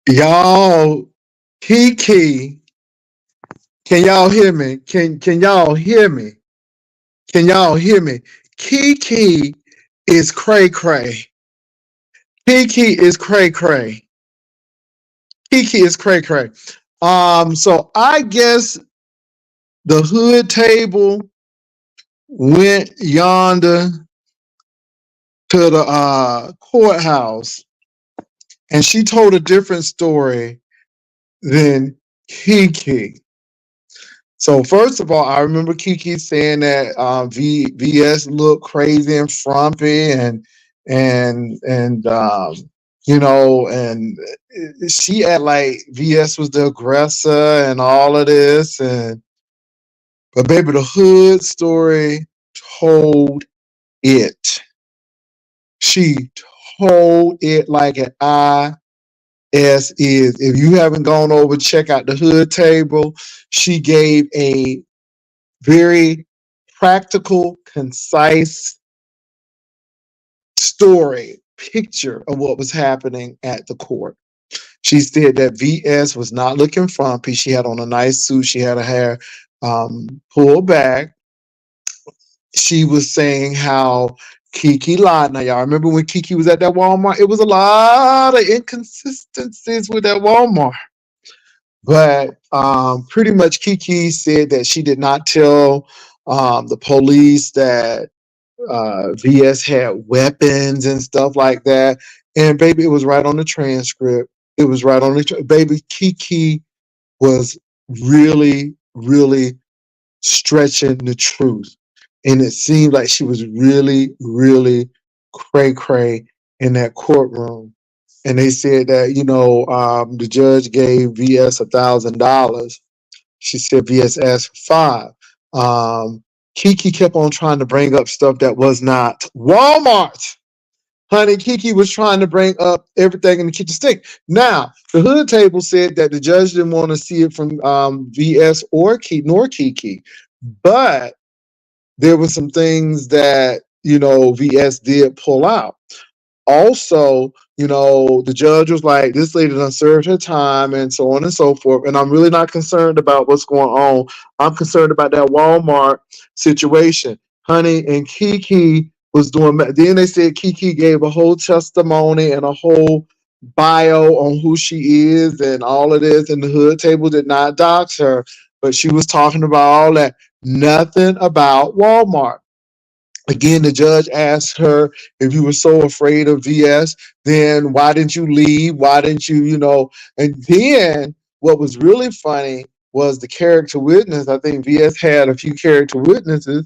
Y'all, Kiki, can y'all hear me? Can y'all hear me? Can y'all hear me? Kiki is cray cray. Kiki is cray cray. Kiki is cray cray. So I guess the hood table went yonder to the courthouse, and she told a different story than Kiki. So first of all, I remember Kiki saying that VS looked crazy and frumpy, and and she act like VS was the aggressor and all of this, and but baby, the hood story told it. She told it like an IS is. If you haven't gone over, check out the hood table. She gave a very practical, concise story, picture of what was happening at the court. She said that VS was not looking frumpy. She had on a nice suit. She had her hair pulled back. She was saying how Kiki lied. Now, y'all remember when Kiki was at that Walmart? It was a lot of inconsistencies with that Walmart. But pretty much Kiki said that she did not tell the police that VS had weapons and stuff like that. And baby, it was right on the transcript. It was right on the baby. Kiki was really, really stretching the truth, and it seemed like she was really, really cray cray in that courtroom. And they said that the judge gave VS $1,000. She said VS asked for five. Kiki kept on trying to bring up stuff that was not Walmart. Honey, Kiki was trying to bring up everything in the kitchen sink. Now, the hood table said that the judge didn't want to see it from VS or Kiki, but there were some things that VS did pull out. Also, the judge was like, this lady done served her time and so on and so forth. And I'm really not concerned about what's going on. I'm concerned about that Walmart situation. Honey, and Kiki was doing, then they said Kiki gave a whole testimony and a whole bio on who she is and all of this. And the hood table did not dox her, but she was talking about all that. Nothing about Walmart. Again, the judge asked her, if you were so afraid of VS, then why didn't you leave? Why didn't you? And then what was really funny was the character witness. I think VS had a few character witnesses,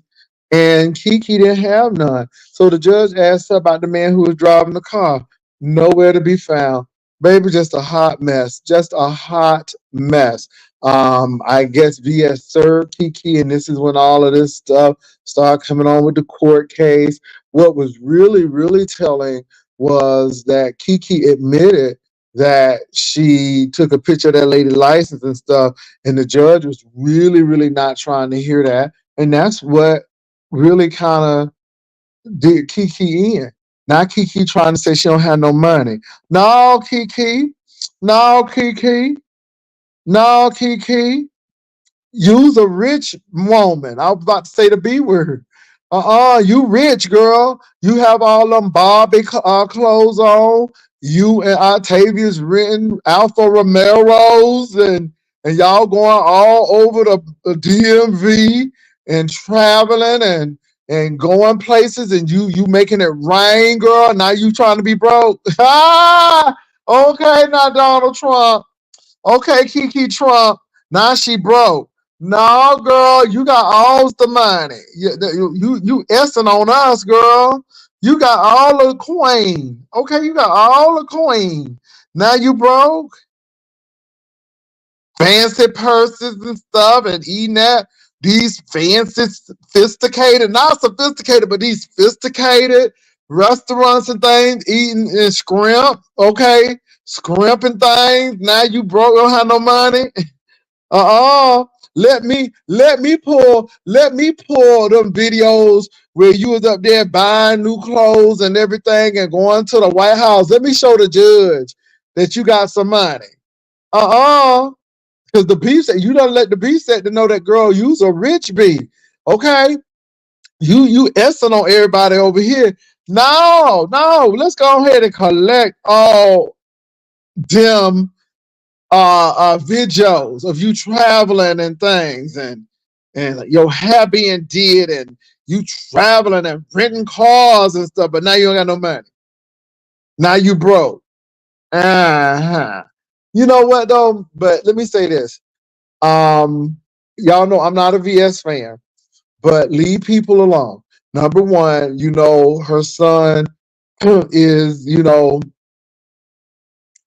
and Kiki didn't have none. So the judge asked her about the man who was driving the car. Nowhere to be found. Baby, just a hot mess. Just a hot mess. I guess VS served Kiki, and this is when all of this stuff started coming on with the court case. What was really, really telling was that Kiki admitted that she took a picture of that lady's license and stuff, and the judge was really, really not trying to hear that. And that's what really kind of did Kiki in. Not Kiki trying to say she don't have no money. No, Kiki. No, Kiki. No, Kiki. You's a rich woman. I was about to say the B word. You rich, girl. You have all them Barbie clothes on. You and Octavia's written Alpha Romero's, and y'all going all over the DMV and traveling and going places, and you making it rain, girl. Now you trying to be broke. Okay, now Donald Trump. Okay, Kiki Trump. Now she broke. No, girl, you got all the money. You essing on us, girl. You got all the coin. Okay, you got all the coin. Now you broke. Fancy purses and stuff and eating at these fancy, sophisticated, not sophisticated, but these sophisticated restaurants and things, eating and scrimp, okay? Scrimping things. Now you broke, don't have no money. Let me pull them videos where you was up there buying new clothes and everything and going to the White House. Let me show the judge. that you got some money. Because the beef set, you don't let the beef set to know that, girl, you's a rich bee. Okay? You essing on everybody over here. No, let's go ahead and collect all them videos of you traveling and things, and your hair being did, and you traveling and renting cars and stuff, but now you don't got no money. Now you broke. Uh-huh. You know what though? But let me say this. Y'all know I'm not a VS fan, but leave people alone. Number one, her son is,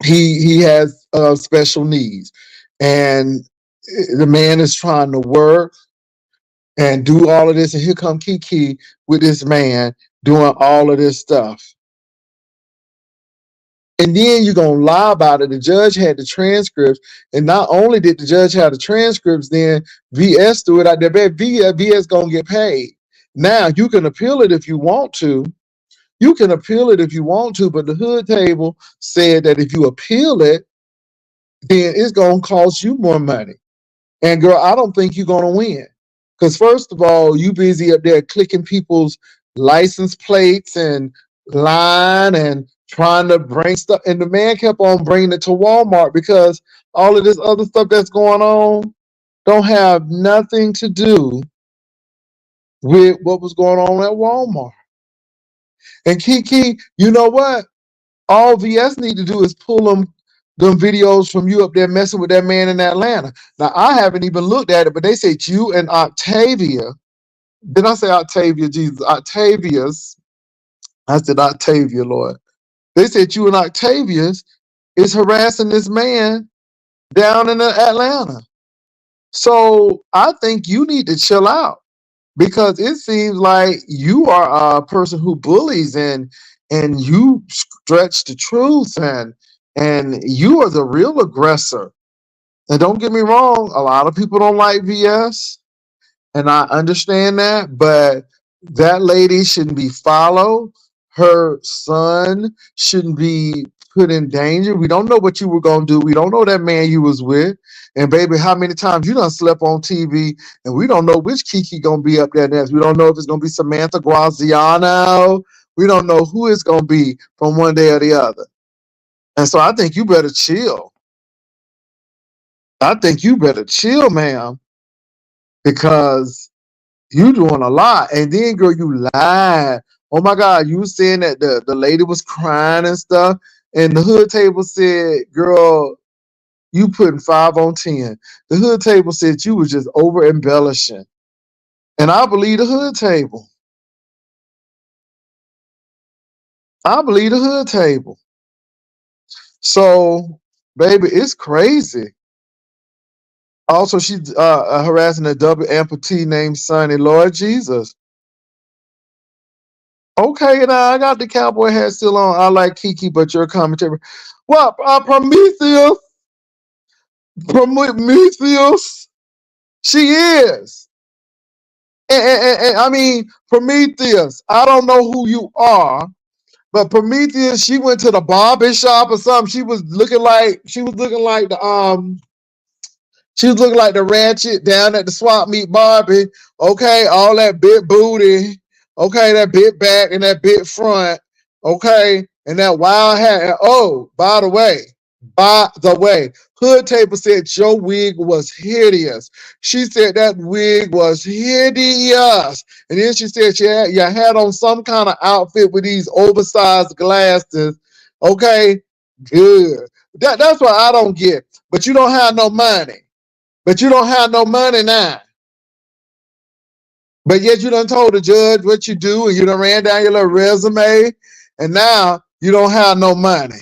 he has special needs, and the man is trying to work and do all of this, and here come Kiki with this man doing all of this stuff. And then you're going to lie about it. The judge had the transcripts. And not only did the judge have the transcripts, then VS threw it out there. VS going to get paid. Now, you can appeal it if you want to. You can appeal it if you want to, but the hood table said that if you appeal it, then it's going to cost you more money. And girl, I don't think you're going to win. Because first of all, you busy up there clicking people's license plates and line and trying to bring stuff. And the man kept on bringing it to Walmart because all of this other stuff that's going on don't have nothing to do with what was going on at Walmart. And Kiki, you know what? All VS need to do is pull them videos from you up there messing with that man in Atlanta. Now, I haven't even looked at it, but they said you and Octavia. Did I say Octavia? Jesus, Octavius. I said Octavia, Lord. They said you and Octavius is harassing this man down in Atlanta. So I think you need to chill out, because it seems like you are a person who bullies and you stretch the truth, and you are the real aggressor. And don't get me wrong, a lot of people don't like VS, and I understand that, but that lady shouldn't be followed. Her son shouldn't be put in danger. We don't know what you were going to do. We don't know that man you was with. And baby, how many times you done slept on TV, and we don't know which Kiki going to be up there next. We don't know if it's going to be Samantha Graziano. We don't know who it's going to be from one day or the other. And so I think you better chill. I think you better chill, ma'am, because you doing a lot. And then, girl, you lied. Oh my God, you saying that the lady was crying and stuff. And the hood table said, girl, you putting 5 on 10. The hood table said you was just over embellishing. And I believe the hood table. I believe the hood table. So, baby, it's crazy. Also, she's harassing a double amputee named Sonny. Lord Jesus. Okay, now I got the cowboy hat still on. I like Kiki, but your commentary. Well, Prometheus, she is. And I mean, Prometheus, I don't know who you are, but Prometheus, she went to the barber shop or something. She was looking like the ratchet down at the swap meet Barbie. Okay, all that big booty. Okay, that big back and that big front. Okay, and that wild hat. And oh, by the way, Hood Table said your wig was hideous. She said that wig was hideous. And then she said you had on some kind of outfit with these oversized glasses. Okay, good. That's what I don't get. But you don't have no money. But you don't have no money now. But yet you done told the judge what you do, and you done ran down your little resume, and now you don't have no money.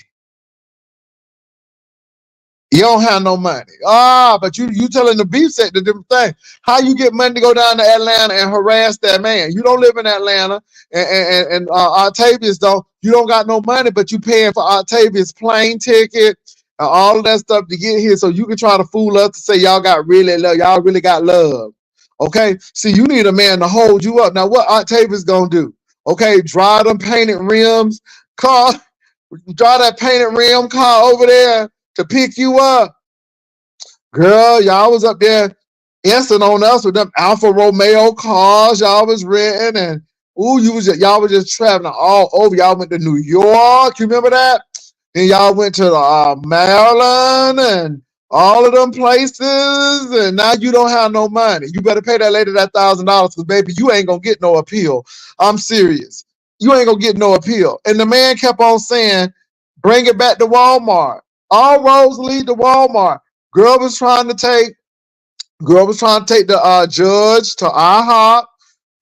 You don't have no money. But you telling the beef set the different thing. How you get money to go down to Atlanta and harass that man? You don't live in Atlanta, and Octavius don't. You don't got no money, but you paying for Octavius' plane ticket and all of that stuff to get here, so you can try to fool us to say y'all really got love. Okay, see, you need a man to hold you up. Now, what Octavius gonna do? Okay, dry them painted rims, car. Drive that painted rim car over there to pick you up. Girl, y'all was up there instant on us with them Alfa Romeo cars y'all was renting, and ooh, y'all was just traveling all over. Y'all went to New York, you remember that? Then y'all went to Maryland and all of them places, and now you don't have no money. You better pay that lady that $1,000 because baby, you ain't gonna get no appeal. I'm serious. You ain't gonna get no appeal. And the man kept on saying, bring it back to Walmart. All roads lead to Walmart. Girl was trying to take the judge to IHOP,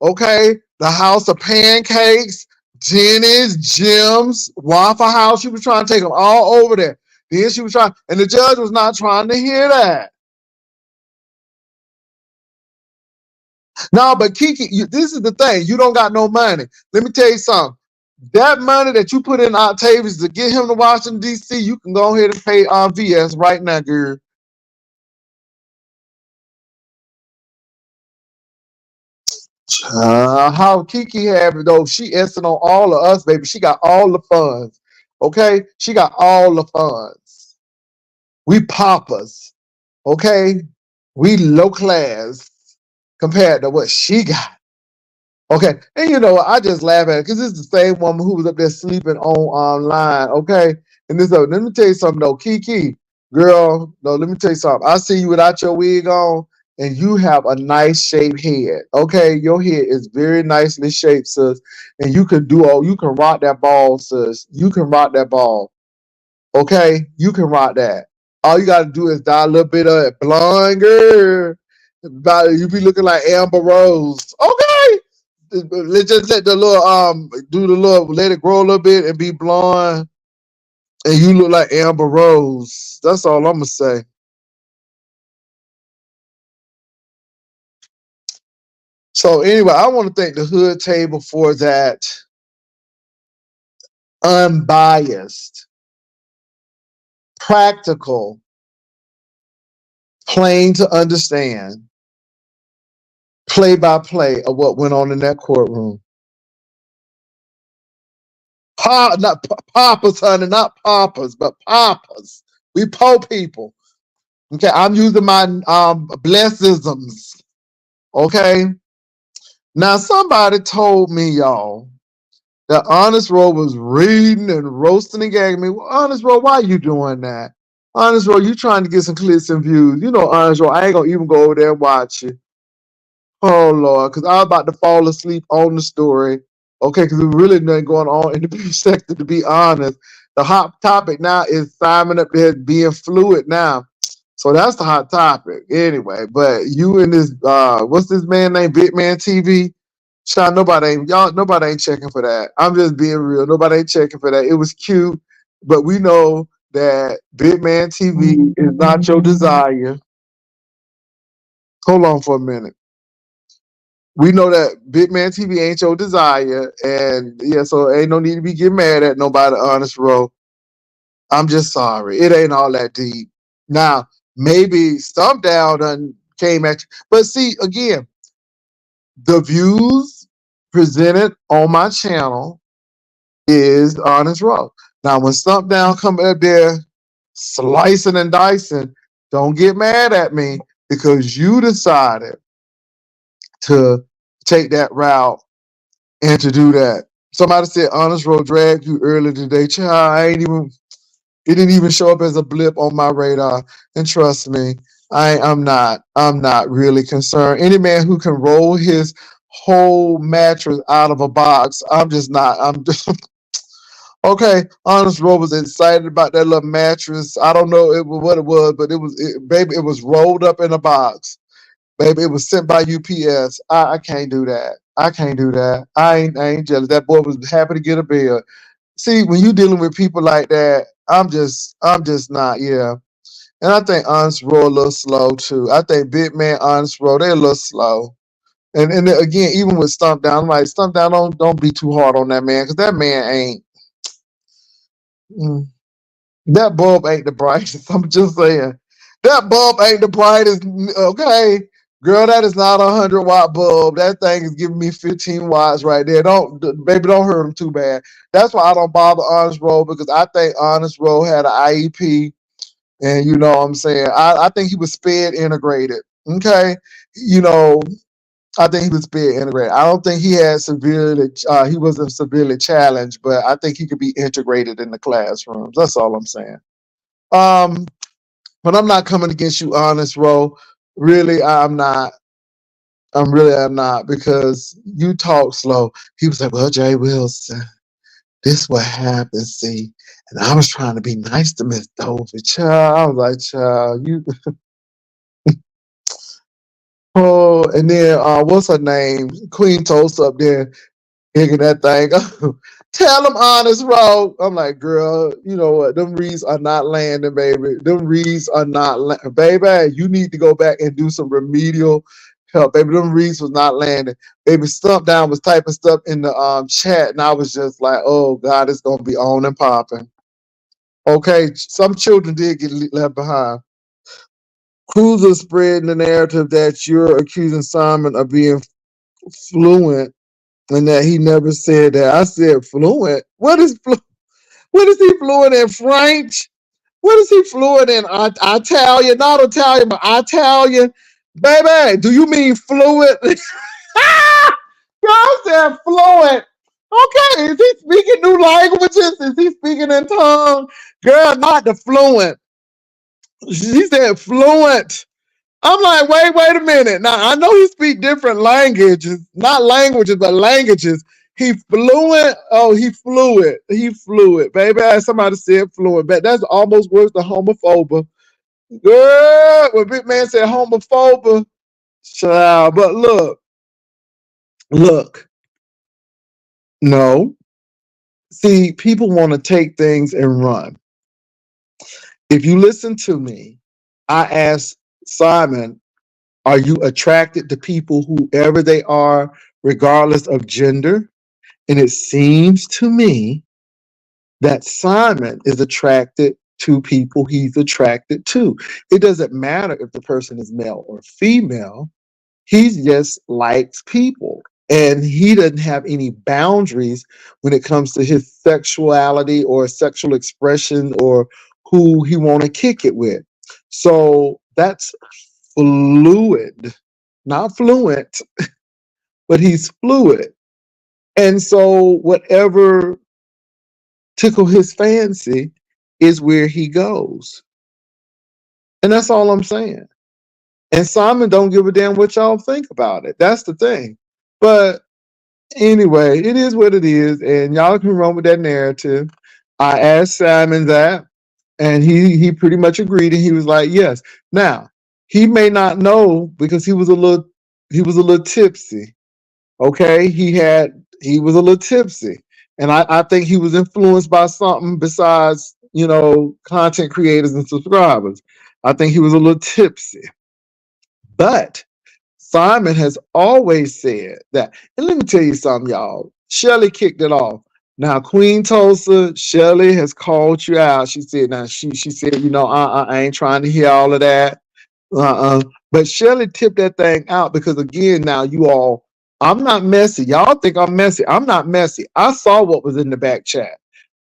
okay, the House of Pancakes, Jenny's, Jim's, Waffle House. She was trying to take them all over there. Then she was trying, and the judge was not trying to hear that. No, but Kiki, this is the thing. You don't got no money. Let me tell you something. That money that you put in Octavius to get him to Washington, D.C., you can go ahead and pay VS right now, girl. How Kiki have it though? She instant on all of us, baby. She got all the funds. Okay, she got all the funds. We poppers. Okay, we low class compared to what she got. Okay, and you know what? I just laugh at it because it's the same woman who was up there sleeping on online. Okay, and this let me tell you something though, Kiki, girl. No, let me tell you something. I see you without your wig on, and you have a nice shaped head. Okay, your head is very nicely shaped, sis, and you can rock that ball, sis. You can rock that ball. Okay, you can rock that. All you gotta do is dye a little bit of it blonde, girl. You be looking like Amber Rose. Okay, let's just let the little do the little let it grow a little bit and be blonde, and you look like Amber Rose. That's all I'm gonna say. So anyway, I want to thank the Hood Table for that unbiased, practical, plain to understand play by play of what went on in that courtroom. Not papas, honey, not papas, but papas. We po people. Okay, I'm using my blessisms. Okay. Now somebody told me, y'all, that Honest Roll was reading and roasting and gagging me. Well, Honest Roll, why you doing that? Honest Roll, you trying to get some clicks and views. You know, Honest Roll, I ain't gonna even go over there and watch it. Oh Lord, because I was about to fall asleep on the story. Okay, because there's really nothing going on in the beef sector, to be honest. The hot topic now is Simon up there being fluid now. So that's the hot topic. Anyway, but you and this what's this man named Bitman TV? Sean, nobody ain't checking for that. I'm just being real. Nobody ain't checking for that. It was cute, but we know that Bitman TV is not your desire. Hold on for a minute. We know that Bitman TV ain't your desire, and yeah, so ain't no need to be getting mad at nobody. Honest Row, I'm just sorry, it ain't all that deep. Now maybe Stump Down done came at you, but see again, the views presented on my channel is Honest Row. Now when Stump Down come up there slicing and dicing, don't get mad at me because you decided to take that route and to do that. Somebody said Honest Road dragged you earlier today. Child, it didn't even show up as a blip on my radar. And trust me, I'm not really concerned. Any man who can roll his whole mattress out of a box, I'm just not. I'm just okay. Honest Road was excited about that little mattress. I don't know what it was, but baby, it was rolled up in a box. Baby, it was sent by UPS. I can't do that. I can't do that. I ain't jealous. That boy was happy to get a bill. See, when you dealing with people like that, I'm just not, yeah. And I think Honest Roll a little slow too. I think Big Man, Honest Roll, they a little slow. And then again, even with Stump Down, I'm like, Stump Down, don't be too hard on that man, because that man ain't mm, that bulb ain't the brightest. I'm just saying. That bulb ain't the brightest. Okay. Girl, that is not a 100-watt bulb. That thing is giving me 15 watts right there. Don't, baby, don't hurt them too bad. That's why I don't bother Honest Roll, because I think Honest Roll had an IEP, and you know what I'm saying. I think he was sped integrated. Okay, you know, I think he was sped integrated. I don't think he had severely. He wasn't severely challenged, but I think he could be integrated in the classrooms. That's all I'm saying. Um, but I'm not coming against you, Honest Roll. Really, I'm not. I'm not, because you talk slow. He was like, well, Jay Wilson, this what happened, see. And I was trying to be nice to Miss Dover. Child, I was like, child, you oh, and then what's her name? Queen Toast up there hanging that thing up. Tell them Honest Roll. I'm like, girl, you know what? Them reads are not landing, baby. Them reads are not baby. You need to go back and do some remedial help, baby. Them reads was not landing. Baby Stump Down was typing stuff in the chat, and I was just like, oh God, it's gonna be on and popping. Okay, some children did get left behind. Cruiser spreading the narrative that you're accusing Simon of being fluent and that he never said that. I said fluent. What is he fluent in French? What is he fluent in Italian? Not Italian, but Italian. Baby, do you mean fluent? Girl said fluent. Okay, is he speaking new languages? Is he speaking in tongue? Girl, not the fluent. She said fluent. I'm like, wait a minute. Now I know he speak different languages, not languages, but languages. He fluent. Oh, he fluid. He fluid, baby. As somebody said fluent, but that's almost worse than homophoba. Girl, when Big Man said homophoba, child. But look, no. See, people want to take things and run. If you listen to me, I asked Simon, are you attracted to people, whoever they are, regardless of gender? And it seems to me that Simon is attracted to people he's attracted to. It doesn't matter if the person is male or female. He just likes people. And he doesn't have any boundaries when it comes to his sexuality or sexual expression or who he want to kick it with. So that's fluid, not fluent, but he's fluid. And so whatever tickle his fancy is where he goes. And that's all I'm saying. And Simon don't give a damn what y'all think about it. That's the thing. But anyway, it is what it is, and y'all can run with that narrative. I asked Simon that, and he pretty much agreed, and he was like, yes. Now, he may not know because he was a little tipsy. Okay, he was a little tipsy, and I think he was influenced by something besides content creators and subscribers. I think he was a little tipsy, but Simon has always said that. And let me tell you something, y'all. Shelly kicked it off. Now, Queen Tulsa, Shelly has called you out. She said, now she said, I ain't trying to hear all of that. But Shelly tipped that thing out because again, now you all, I'm not messy. Y'all think I'm messy. I'm not messy. I saw what was in the back chat.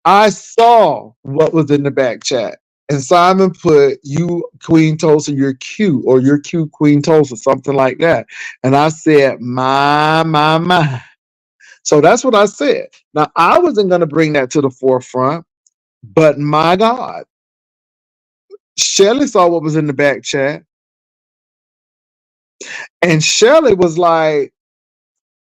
I saw what was in the back chat. And Simon put, you, Queen Tulsa, you're cute, or you're cute, Queen Tulsa, something like that. And I said, my. So that's what I said. Now, I wasn't going to bring that to the forefront, but my God, Shelly saw what was in the back chat. And Shelly was like,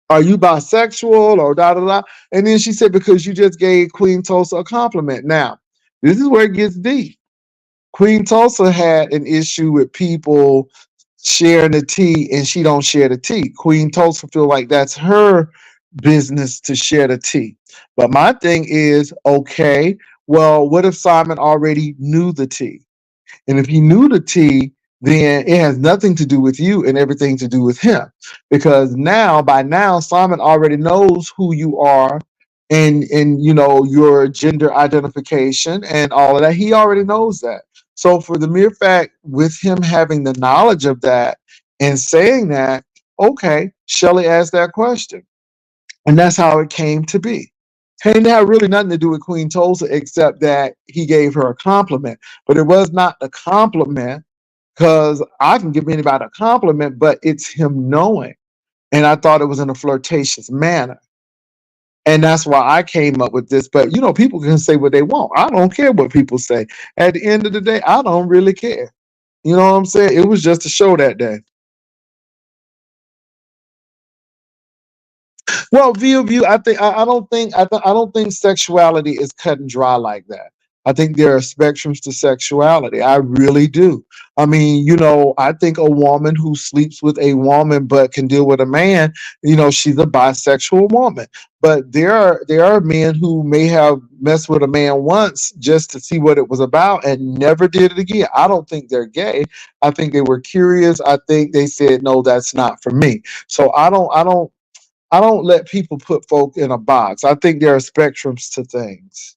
are you bisexual or da da da? And then she said, because you just gave Queen Tulsa a compliment. Now, this is where it gets deep. Queen Tulsa had an issue with people sharing the tea and she don't share the tea. Queen Tulsa feel like that's her business to share the tea. But my thing is, okay, well, what if Simon already knew the tea? And if he knew the tea, then it has nothing to do with you and everything to do with him. Because by now, Simon already knows who you are and your gender identification and all of that. He already knows that. So for the mere fact with him having the knowledge of that, In saying that, okay, Shelley asked that question. And that's how it came to be. It didn't have really nothing to do with Queen Tulsa except that he gave her a compliment. But it was not the compliment because I can give anybody a compliment, but it's him knowing. And I thought it was in a flirtatious manner. And that's why I came up with this. But, people can say what they want. I don't care what people say. At the end of the day, I don't really care. You know what I'm saying? It was just a show that day. Well, view. I think I don't think sexuality is cut and dry like that. I think there are spectrums to sexuality. I really do. I mean, I think a woman who sleeps with a woman but can deal with a man, she's a bisexual woman. But there are men who may have messed with a man once just to see what it was about and never did it again. I don't think they're gay. I think they were curious. I think they said, no, that's not for me. So I don't let people put folk in a box. I think there are spectrums to things.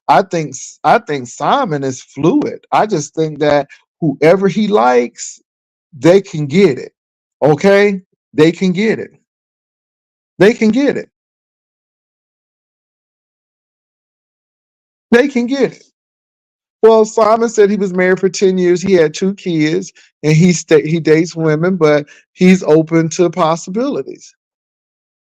I think Simon is fluid. I just think that whoever he likes, they can get it. Okay? They can get it. They can get it. They can get it. Well, Simon said he was married for 10 years. He had 2 kids and he dates women, but he's open to possibilities.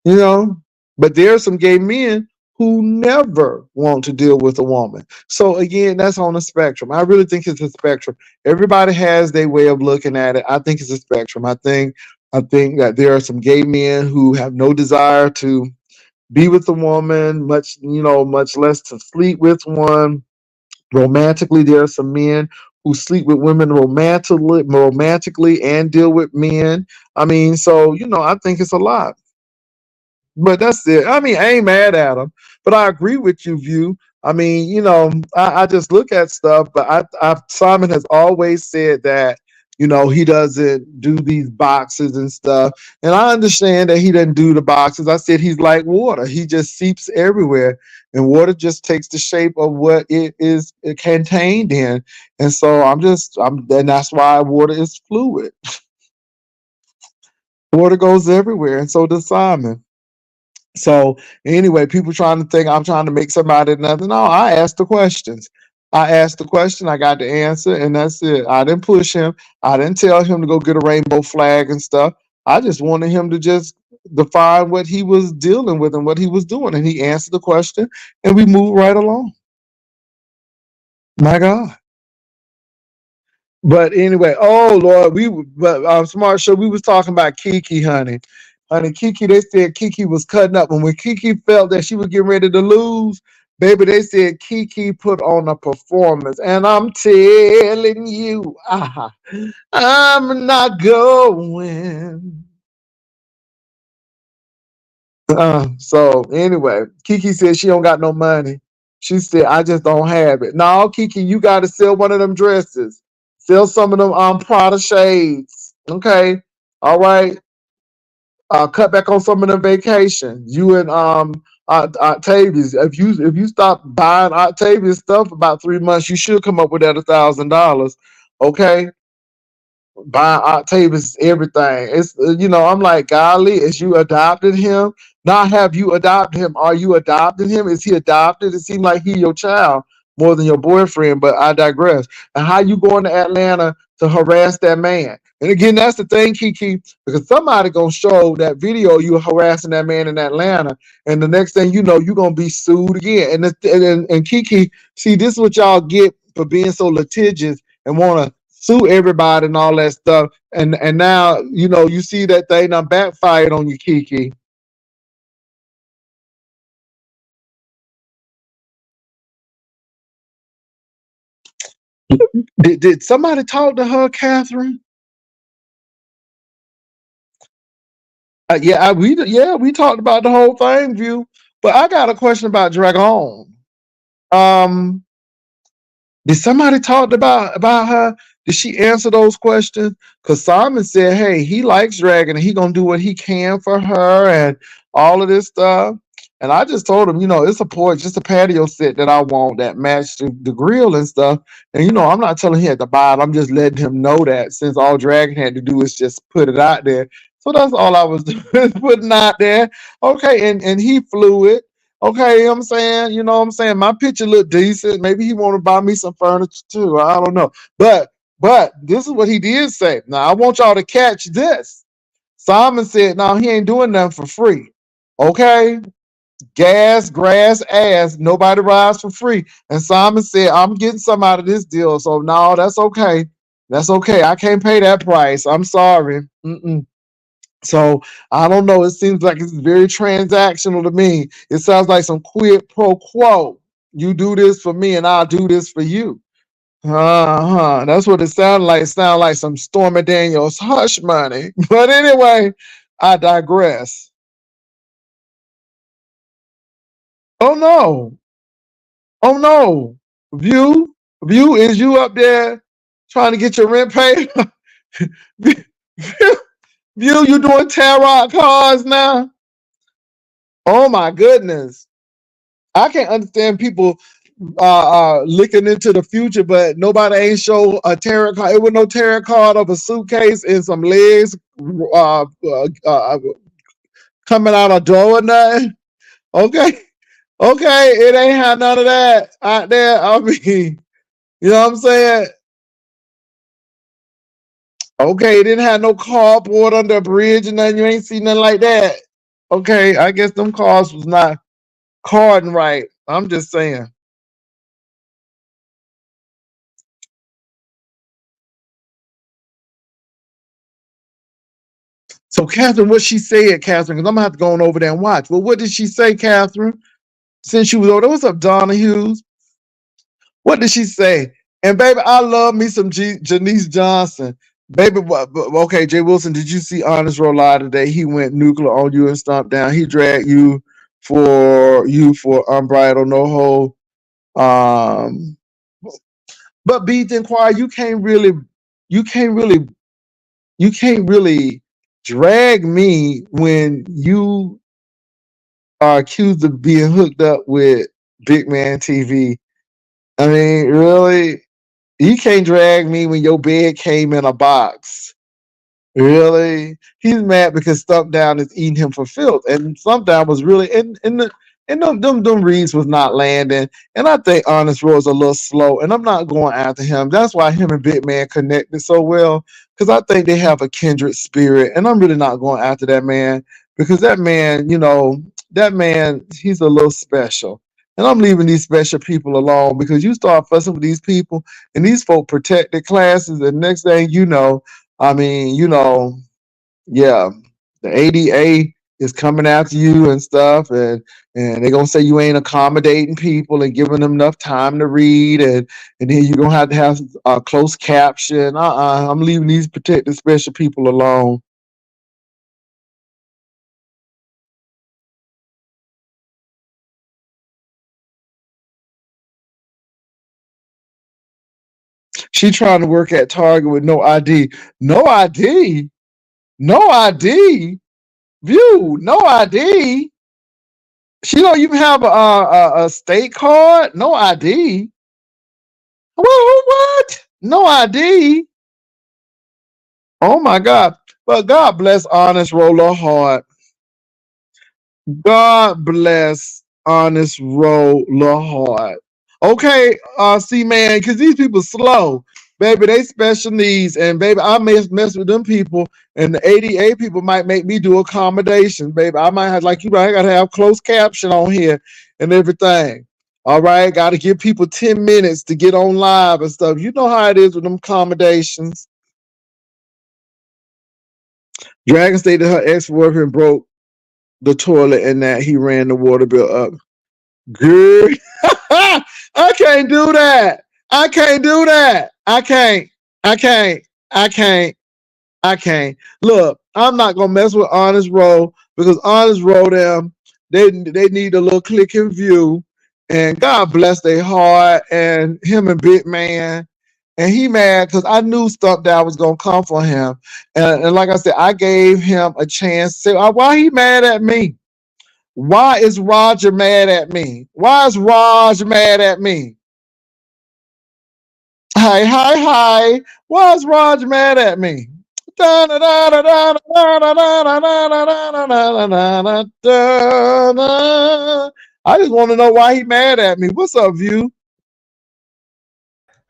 you know. But there are some gay men who never want to deal with a woman. So again, that's on a spectrum. I really think it's a spectrum. Everybody has their way of looking at it. I think it's a spectrum. I think that there are some gay men who have no desire to be with a woman, much less to sleep with one. Romantically, there are some men who sleep with women romantically and deal with men. I mean, so I think it's a lot. But that's it. I mean, I ain't mad at him, but I agree with you, View. I mean, I just look at stuff, but Simon has always said that, he doesn't do these boxes and stuff. And I understand that he doesn't do the boxes. I said he's like water. He just seeps everywhere. And water just takes the shape of what it is contained in. And so and that's why water is fluid. Water goes everywhere. And so does Simon. So anyway, people trying to think I'm trying to make somebody nothing. No, I asked the questions. I asked the question, I got the answer, and that's it. I didn't push him. I didn't tell him to go get a rainbow flag and stuff. I just wanted him to just define what he was dealing with and what he was doing. And he answered the question and we moved right along. My God. But anyway, oh Lord, but Smart Show, we was talking about Kiki, honey. Honey, Kiki, they said Kiki was cutting up. And when Kiki felt that she was getting ready to lose, baby, they said Kiki put on a performance. And I'm telling you, I'm not going. So anyway, Kiki said she don't got no money. She said, I just don't have it. No, Kiki, you gotta sell one of them dresses. Sell some of them Prada shades. Okay. All right. Cut back on some of them vacations. You and Octavius. If you stop buying Octavius stuff about 3 months, you should come up with that $1,000. Okay, buying Octavius everything. It's I'm like, golly, is you adopted him? Not have you adopted him? Are you adopting him? Is he adopted? It seems like he your child more than your boyfriend, but I digress. And how you going to Atlanta to harass that man? And again, that's the thing, Kiki, because somebody gonna show that video you harassing that man in Atlanta, and the next thing you know, you're gonna be sued again. And Kiki, see, this is what y'all get for being so litigious and want to sue everybody and all that stuff. And now you see that thing done backfired on you, Kiki. Did somebody talk to her, Catherine? We talked about the whole thing, View. But I got a question about Dragon. Um, did somebody talk about her? Did she answer those questions? Because Simon said, "Hey, he likes Dragon, and he gonna do what he can for her, and all of this stuff." And I just told him, it's a porch, just a patio set that I want that matched the grill and stuff. And I'm not telling him he had to buy it. I'm just letting him know that, since all Dragon had to do is just put it out there. So that's all I was doing, putting out there. Okay, and he flew it. Okay, you know what I'm saying? You know what I'm saying? My picture looked decent. Maybe he want to buy me some furniture too. I don't know. But this is what he did say. Now I want y'all to catch this. Simon said, no, he ain't doing nothing for free. Okay? Gas, grass, ass, nobody rides for free. And Simon said, I'm getting some out of this deal. So no, that's okay. That's okay. I can't pay that price. I'm sorry. Mm-mm. So I don't know. It seems like it's very transactional to me. It sounds like some quid pro quo. You do this for me and I'll do this for you. Uh-huh. That's what it sounded like. It sounded like some Stormy Daniels hush money. But anyway, I digress. Oh no. Oh no. View, View, is you up there trying to get your rent paid? View, you doing tarot cards now? Oh my goodness. I can't understand people looking into the future, but nobody ain't show a tarot card. It was no tarot card of a suitcase and some legs coming out a door or nothing. Okay. Okay. It ain't had none of that out there. I mean, you know what I'm saying? Okay, it didn't have no cardboard under a bridge and nothing. You ain't seen nothing like that. Okay, I guess them cars was not carding right. I'm just saying. So, Catherine, what she said, Catherine, because I'm gonna have to go on over there and watch. Well, what did she say, Catherine? Since she was over there, what's up, Donna Hughes? What did she say? And baby, I love me some Janice Johnson. Baby, okay, Jay Wilson, did you see Honest Roll Live today? He went nuclear on you and stomped down. He dragged you for unbridled no hold. Um, but Beat Inquire, you can't really, you can't really drag me when you are accused of being hooked up with Big Man TV. I mean, really, you can't drag me when your bed came in a box. Really? He's mad because Stump Down is eating him for filth. And Stump Down was really and them reads was not landing. And I think Honest Roy's a little slow. And I'm not going after him. That's why him and Big Man connected so well. Because I think they have a kindred spirit. And I'm really not going after that man. Because that man, he's a little special. And I'm leaving these special people alone because you start fussing with these people and these folk protected classes, and next thing you know, I mean, yeah, the ADA is coming after you and stuff, and they're gonna say you ain't accommodating people and giving them enough time to read, and then you're gonna have a closed caption. I'm leaving these protected special people alone. She trying to work at Target with no ID, no ID, no ID. View, no ID. She don't even have a state card, no ID. What? No ID. Oh my God. But God bless Honest Roller Heart. God bless Honest Roller Heart. Okay, see, man, because these people slow. Baby, they special needs. And baby, I mess with them people. And the ADA people might make me do accommodations, baby. I might have, like you, I gotta have closed caption on here and everything. All right, gotta give people 10 minutes to get on live and stuff. You know how it is with them accommodations. Dragon stated her ex-boyfriend broke the toilet and that he ran the water bill up. Good. I can't do that. I can't do that. I can't. I can't. I can't. I can't. Look, I'm not gonna mess with Honest Row because Honest Row them, they need a little click and view. And God bless their heart and him and Big Man. And he mad because I knew stuff that was gonna come for him. And like I said, I gave him a chance to say, why he mad at me? Why is Roger mad at me? Why is Raj mad at me? Hi, hi, hi. Why is Raj mad at me? I just want to know why he mad at me. What's up, View?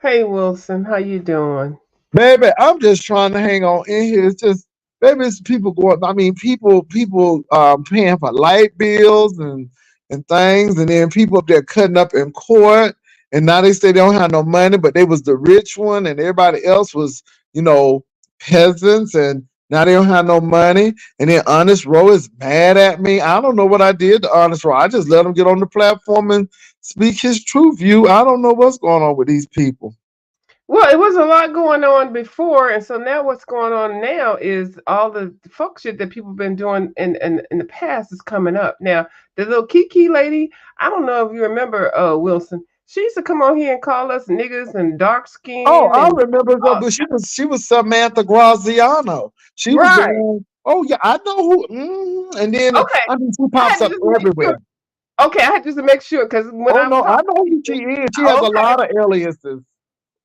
Hey Wilson, how you doing? Baby, I'm just trying to hang on in here. It's just, baby, it's people going. I mean, people paying for light bills and things, and then people up there cutting up in court, and now they say they don't have no money, but they was the rich one, and everybody else was, you know, peasants, and now they don't have no money. And then Honest Row is mad at me. I don't know what I did to Honest Row. I just let him get on the platform and speak his true view. I don't know what's going on with these people. Well, it was a lot going on before, and so now what's going on now is all the fuck shit that people been doing in the past is coming up. Now, the little Kiki lady, I don't know if you remember Wilson. She used to come on here and call us niggas and dark Oh, skin I and remember her, uh, but she was Samantha Graziano. She was the right. one. Oh yeah, I know who. And then Okay, I mean, she I pops had to up just make sure. everywhere. Okay, I had just to make sure because when Oh I no, talk I to know who she people, is. She has a okay. lot of aliases.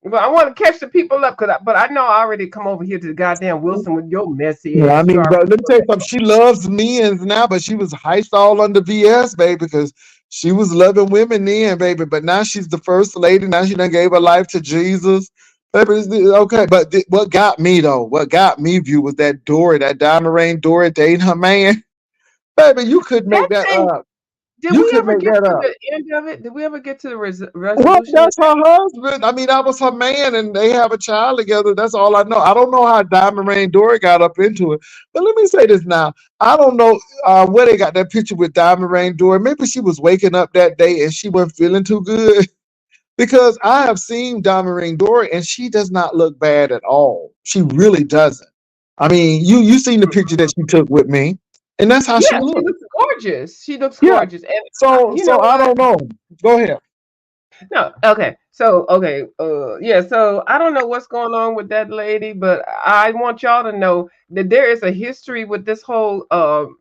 But I want to catch the people up, but I know I already come over here to the goddamn Wilson with your messy Yeah, I ass. You mean, already but let me know tell you that. something. She loves men now, but she was hyped all under VS, baby, because she was loving women then, baby. But now she's the first lady. Now she done gave her life to Jesus. Baby, okay, but what got me though? What got me view was that Dory, that Diamond Rain Dory dating her man. Baby, you could That make that thing. up. Did You we could ever make get that to up. the end of it? Did we ever get to the Well, resolution of that's her husband. I mean, that was her man, and they have a child together. That's all I know. I don't know how Diamond Rain Dory got up into it. But let me say this now. I don't know where they got that picture with Diamond Rain Dory. Maybe she was waking up that day and she wasn't feeling too good. Because I have seen Diamond Rain Dory, and she does not look bad at all. She really doesn't. I mean, you seen the that? picture that she took with me, and that's how Yeah, she she looked. looks gorgeous. She looks Yeah. gorgeous, and So you know so I what? don't know. Go ahead. No, okay. So, okay, yeah, so I don't know what's going on with that lady, but I want y'all to know that there is a history with this whole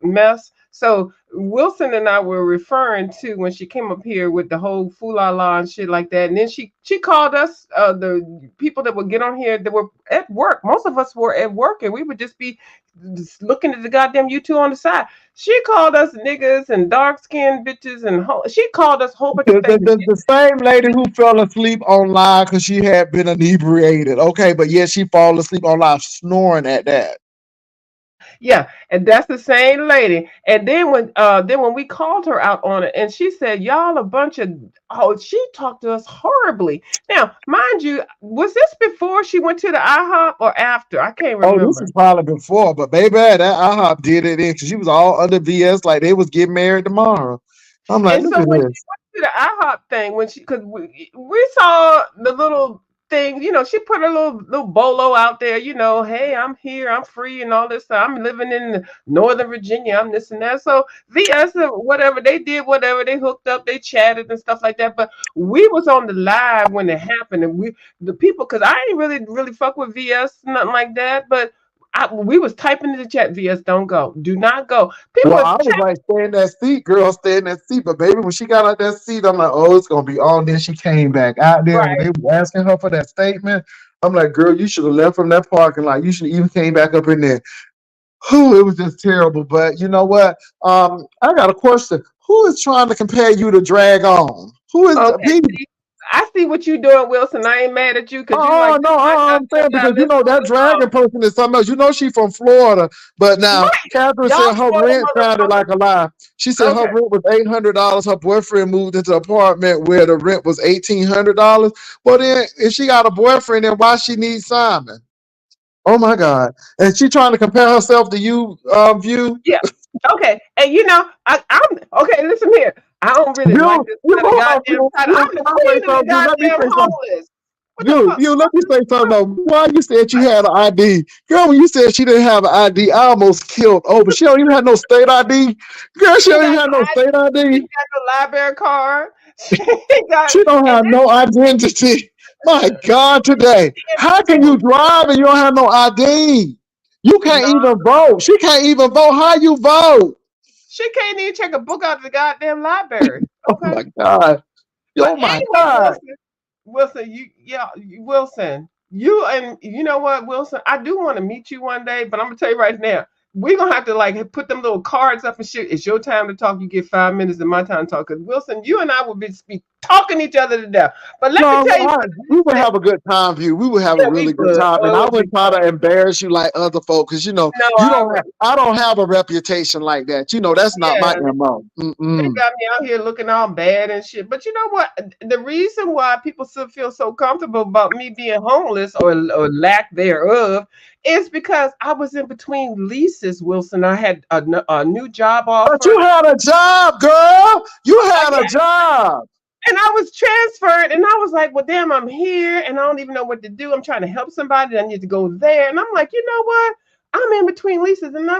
mess. So Wilson and I were referring to when she came up here with the whole foola la and shit like that, and then she called us the people that would get on here that were at work. Most of us were at work, and we would just be just looking at the goddamn YouTube on the side. She called us niggas and dark skinned bitches and she called us a whole bunch of The, the, things. the, the same lady who fell asleep on live because she had been inebriated. Okay, but yeah, she fall asleep on live snoring at that. Yeah, and that's the same lady. And then when we called her out on it, and she said, "Y'all a bunch of she talked to us horribly." Now, mind you, was this before she went to the IHOP or after? I can't Oh, this remember. is probably before, but baby, that IHOP did it in because she was all under VS like they was getting married tomorrow. I'm like, And look so at when this. she went to the IHOP thing, when she because we saw the little thing, she put a little bolo out there, hey, I'm here, I'm free, and all this stuff. I'm living in Northern Virginia, I'm this and that. So VS or whatever they did, whatever they hooked up, they chatted and stuff like that. But we was on the live when it happened, and the people because I ain't really fuck with VS, nothing like that, but. We was typing in the chat, VS, don't go, do not go. People Well, are I was like, stay in that seat, girl, stay in that seat. But baby, when she got out that seat, I'm like, oh, it's gonna be on. Then she came back out there when right. they were asking her for that statement. I'm like, girl, you should have left from that parking lot. You should have even came back up in there. Whew, it was just terrible. But you know what? I got a question. Who is trying to compare you to Drag On? Who is Okay. please? I see what you doing, Wilson. I ain't mad at you because you like Oh this. no, My I'm saying goddamn because guy. you Let's know move that this dragon on. person is something else. You know she from Florida, but now Right. Catherine Y'all said her Florida rent sounded motherfuckers. like a lie. She said her Okay. rent was $800. Her boyfriend moved into an apartment where the rent was $1,800. Well, then if she got a boyfriend, then why she need Simon? Oh my God! And she trying to compare herself to you, View. Yeah. Okay. And I'm okay. Listen here. I don't really like View, this you kind of hold on, goddamn View. title. View, I'm the can I say queen of the something? View, let me goddamn say something. homeless. What the You, fuck? you, let me say something though. Why you said you What? had an ID? Girl, when you said she didn't have an ID, I almost killed over. She don't even have no state ID. Girl, She she ain't don't got even have no no state She ID. ain't got no library card. She ain't got, She don't and have no identity. My God, today. How can you that's drive and you don't have no ID? You can't no. even vote. She can't even vote. How you vote? She can't even check a book out of the goddamn library. Oh Okay. my God. But Oh my anyway, God. Wilson, Wilson, you and you know what, Wilson, I do want to meet you one day, but I'm gonna tell you right now, we're gonna have to like put them little cards up and shit. It's your time to talk. You get 5 minutes, and my time to talk. Because Wilson, you and I will be talking each other to death. But let me No, tell you we would something. have a good time, view. We would have a Yeah, we really good would. time, and Oh, it I would be wouldn't try fun. to embarrass you like other folks, because No, you I don't would. have. I don't have a reputation like that. That's not my Yeah. mo. They Mm-mm. got me out here looking all bad and shit. But you know what? The reason why people still feel so comfortable about me being homeless or lack thereof is because I was in between leases, Wilson. I had a new job But offer. you had a job, girl. You had a Yeah, job. and I was transferred, and I was like, well, damn, I'm here, and I don't even know what to do. I'm trying to help somebody. I need to go there. And I'm like, you know what? I'm in between leases. And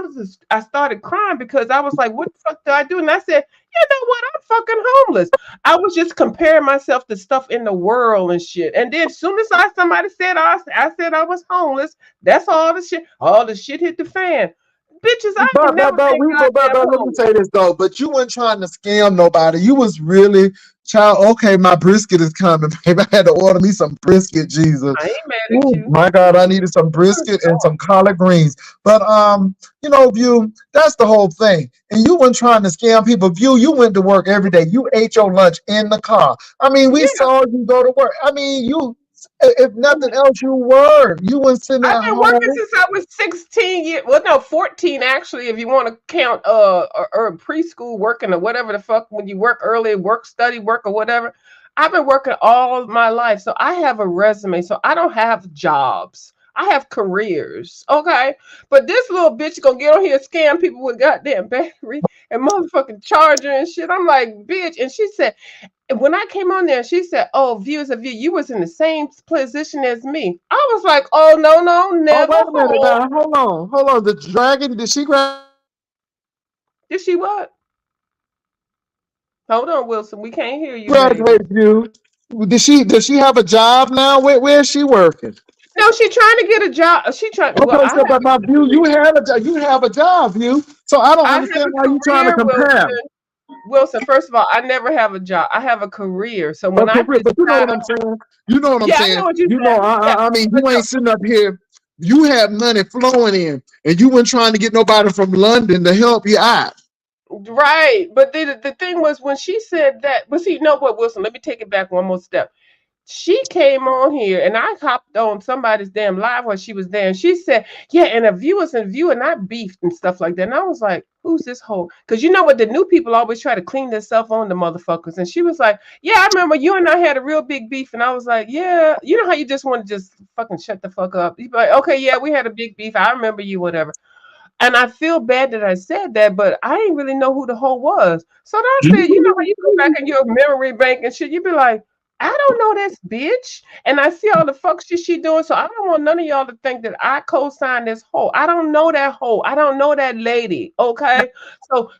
I started crying because I was like, what the fuck do I do? And I said, you know what? I'm fucking homeless. I was just comparing myself to stuff in the world and shit. And then as soon as somebody said I said I was homeless, that's all the shit hit the fan. Bitches, I ain't never been goddamn Let me homeless. say this though. But you weren't trying to scam nobody. You was really child. Okay, my brisket is coming, babe. I had to order me some brisket. Jesus, I ain't mad at oh you. my God, I needed some Good brisket and some Lord. collard greens. But view. That's the whole thing. And you weren't trying to scam people. View, you went to work every day. You ate your lunch in the car. I mean, we Yeah. saw you go to work. I mean, you. If nothing else, you were. You weren't sitting I've at been working home. since I was 16 years. Well, no, 14 actually, if you want to count or preschool working or whatever the fuck when you work early, work, study, work or whatever. I've been working all my life. So I have a resume. So I don't have jobs. I have careers. Okay. But this little bitch gonna get on here and scam people with goddamn battery and motherfucking charger and shit. I'm like, bitch. And she said, when I came on there, she said, "Oh, viewers of you, you was in the same position as me." I was like, "Oh no, no, Oh, never wait a minute hold." now. Hold on. Hold on. The dragon, did she grab Did she what? Hold on, Wilson. We can't hear you, baby. graduate you? Does she have a job now? Where is she working? No, she trying to get a job. She trying. Well, Okay, I so have but my a view, career. you have a job, view. So I don't I have understand a why you trying to career, compare. Wilson. Wilson, first of all, I never have a job. I have a career. So when I Okay, but you know decide, what I'm saying? You know what I'm yeah, I saying? know what you're saying. Yeah, I mean, but you no, ain't sitting up here. You have money flowing in, and you weren't trying to get nobody from London to help you out. right. But the thing was when she said that. But see, no, what Wilson? Let me take it back one more step. She came on here and I hopped on somebody's damn live while she was there and she said, yeah, and a viewers and view and I beefed and stuff like that. And I was like, who's this hoe? Because you know what? The new people always try to clean themselves on the motherfuckers. And she was like, yeah, I remember you and I had a real big beef. And I was like, yeah, you know how you just want to just fucking shut the fuck up. You be like, okay, yeah, we had a big beef. I remember you, whatever. And I feel bad that I said that, but I didn't really know who the hoe was. So then I said, you know how you go back in your memory bank and shit, you be like, I don't know this bitch. And I see all the fuck shit she doing. So I don't want none of y'all to think that I co-signed this hoe. I don't know that hoe. I don't know that lady. Okay.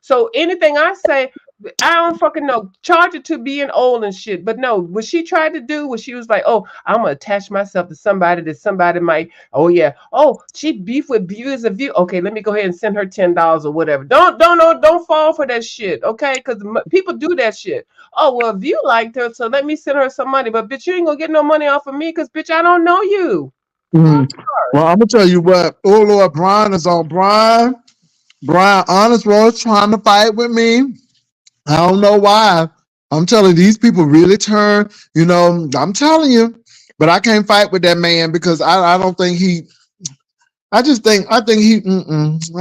So anything I say, I don't fucking know. Charge it to being old and shit. But no, what she tried to do was she was like, oh, I'm gonna attach myself to somebody that somebody might. Oh yeah. Oh, she beef with viewers of view. Okay, let me go ahead and send her $10 or whatever. Don't fall for that shit. Okay, because people do that shit. Oh well, view liked her, so let me send her some money. But bitch, you ain't gonna get no money off of me because bitch, I don't know you. I'm Mm. sorry. Well, I'm gonna tell you what. Oh Lord, Brian is on. Brian, honest was trying to fight with me. I don't know why. I'm telling you, these people really turn. I'm telling you, but I can't fight with that man because I don't think he. I think he. I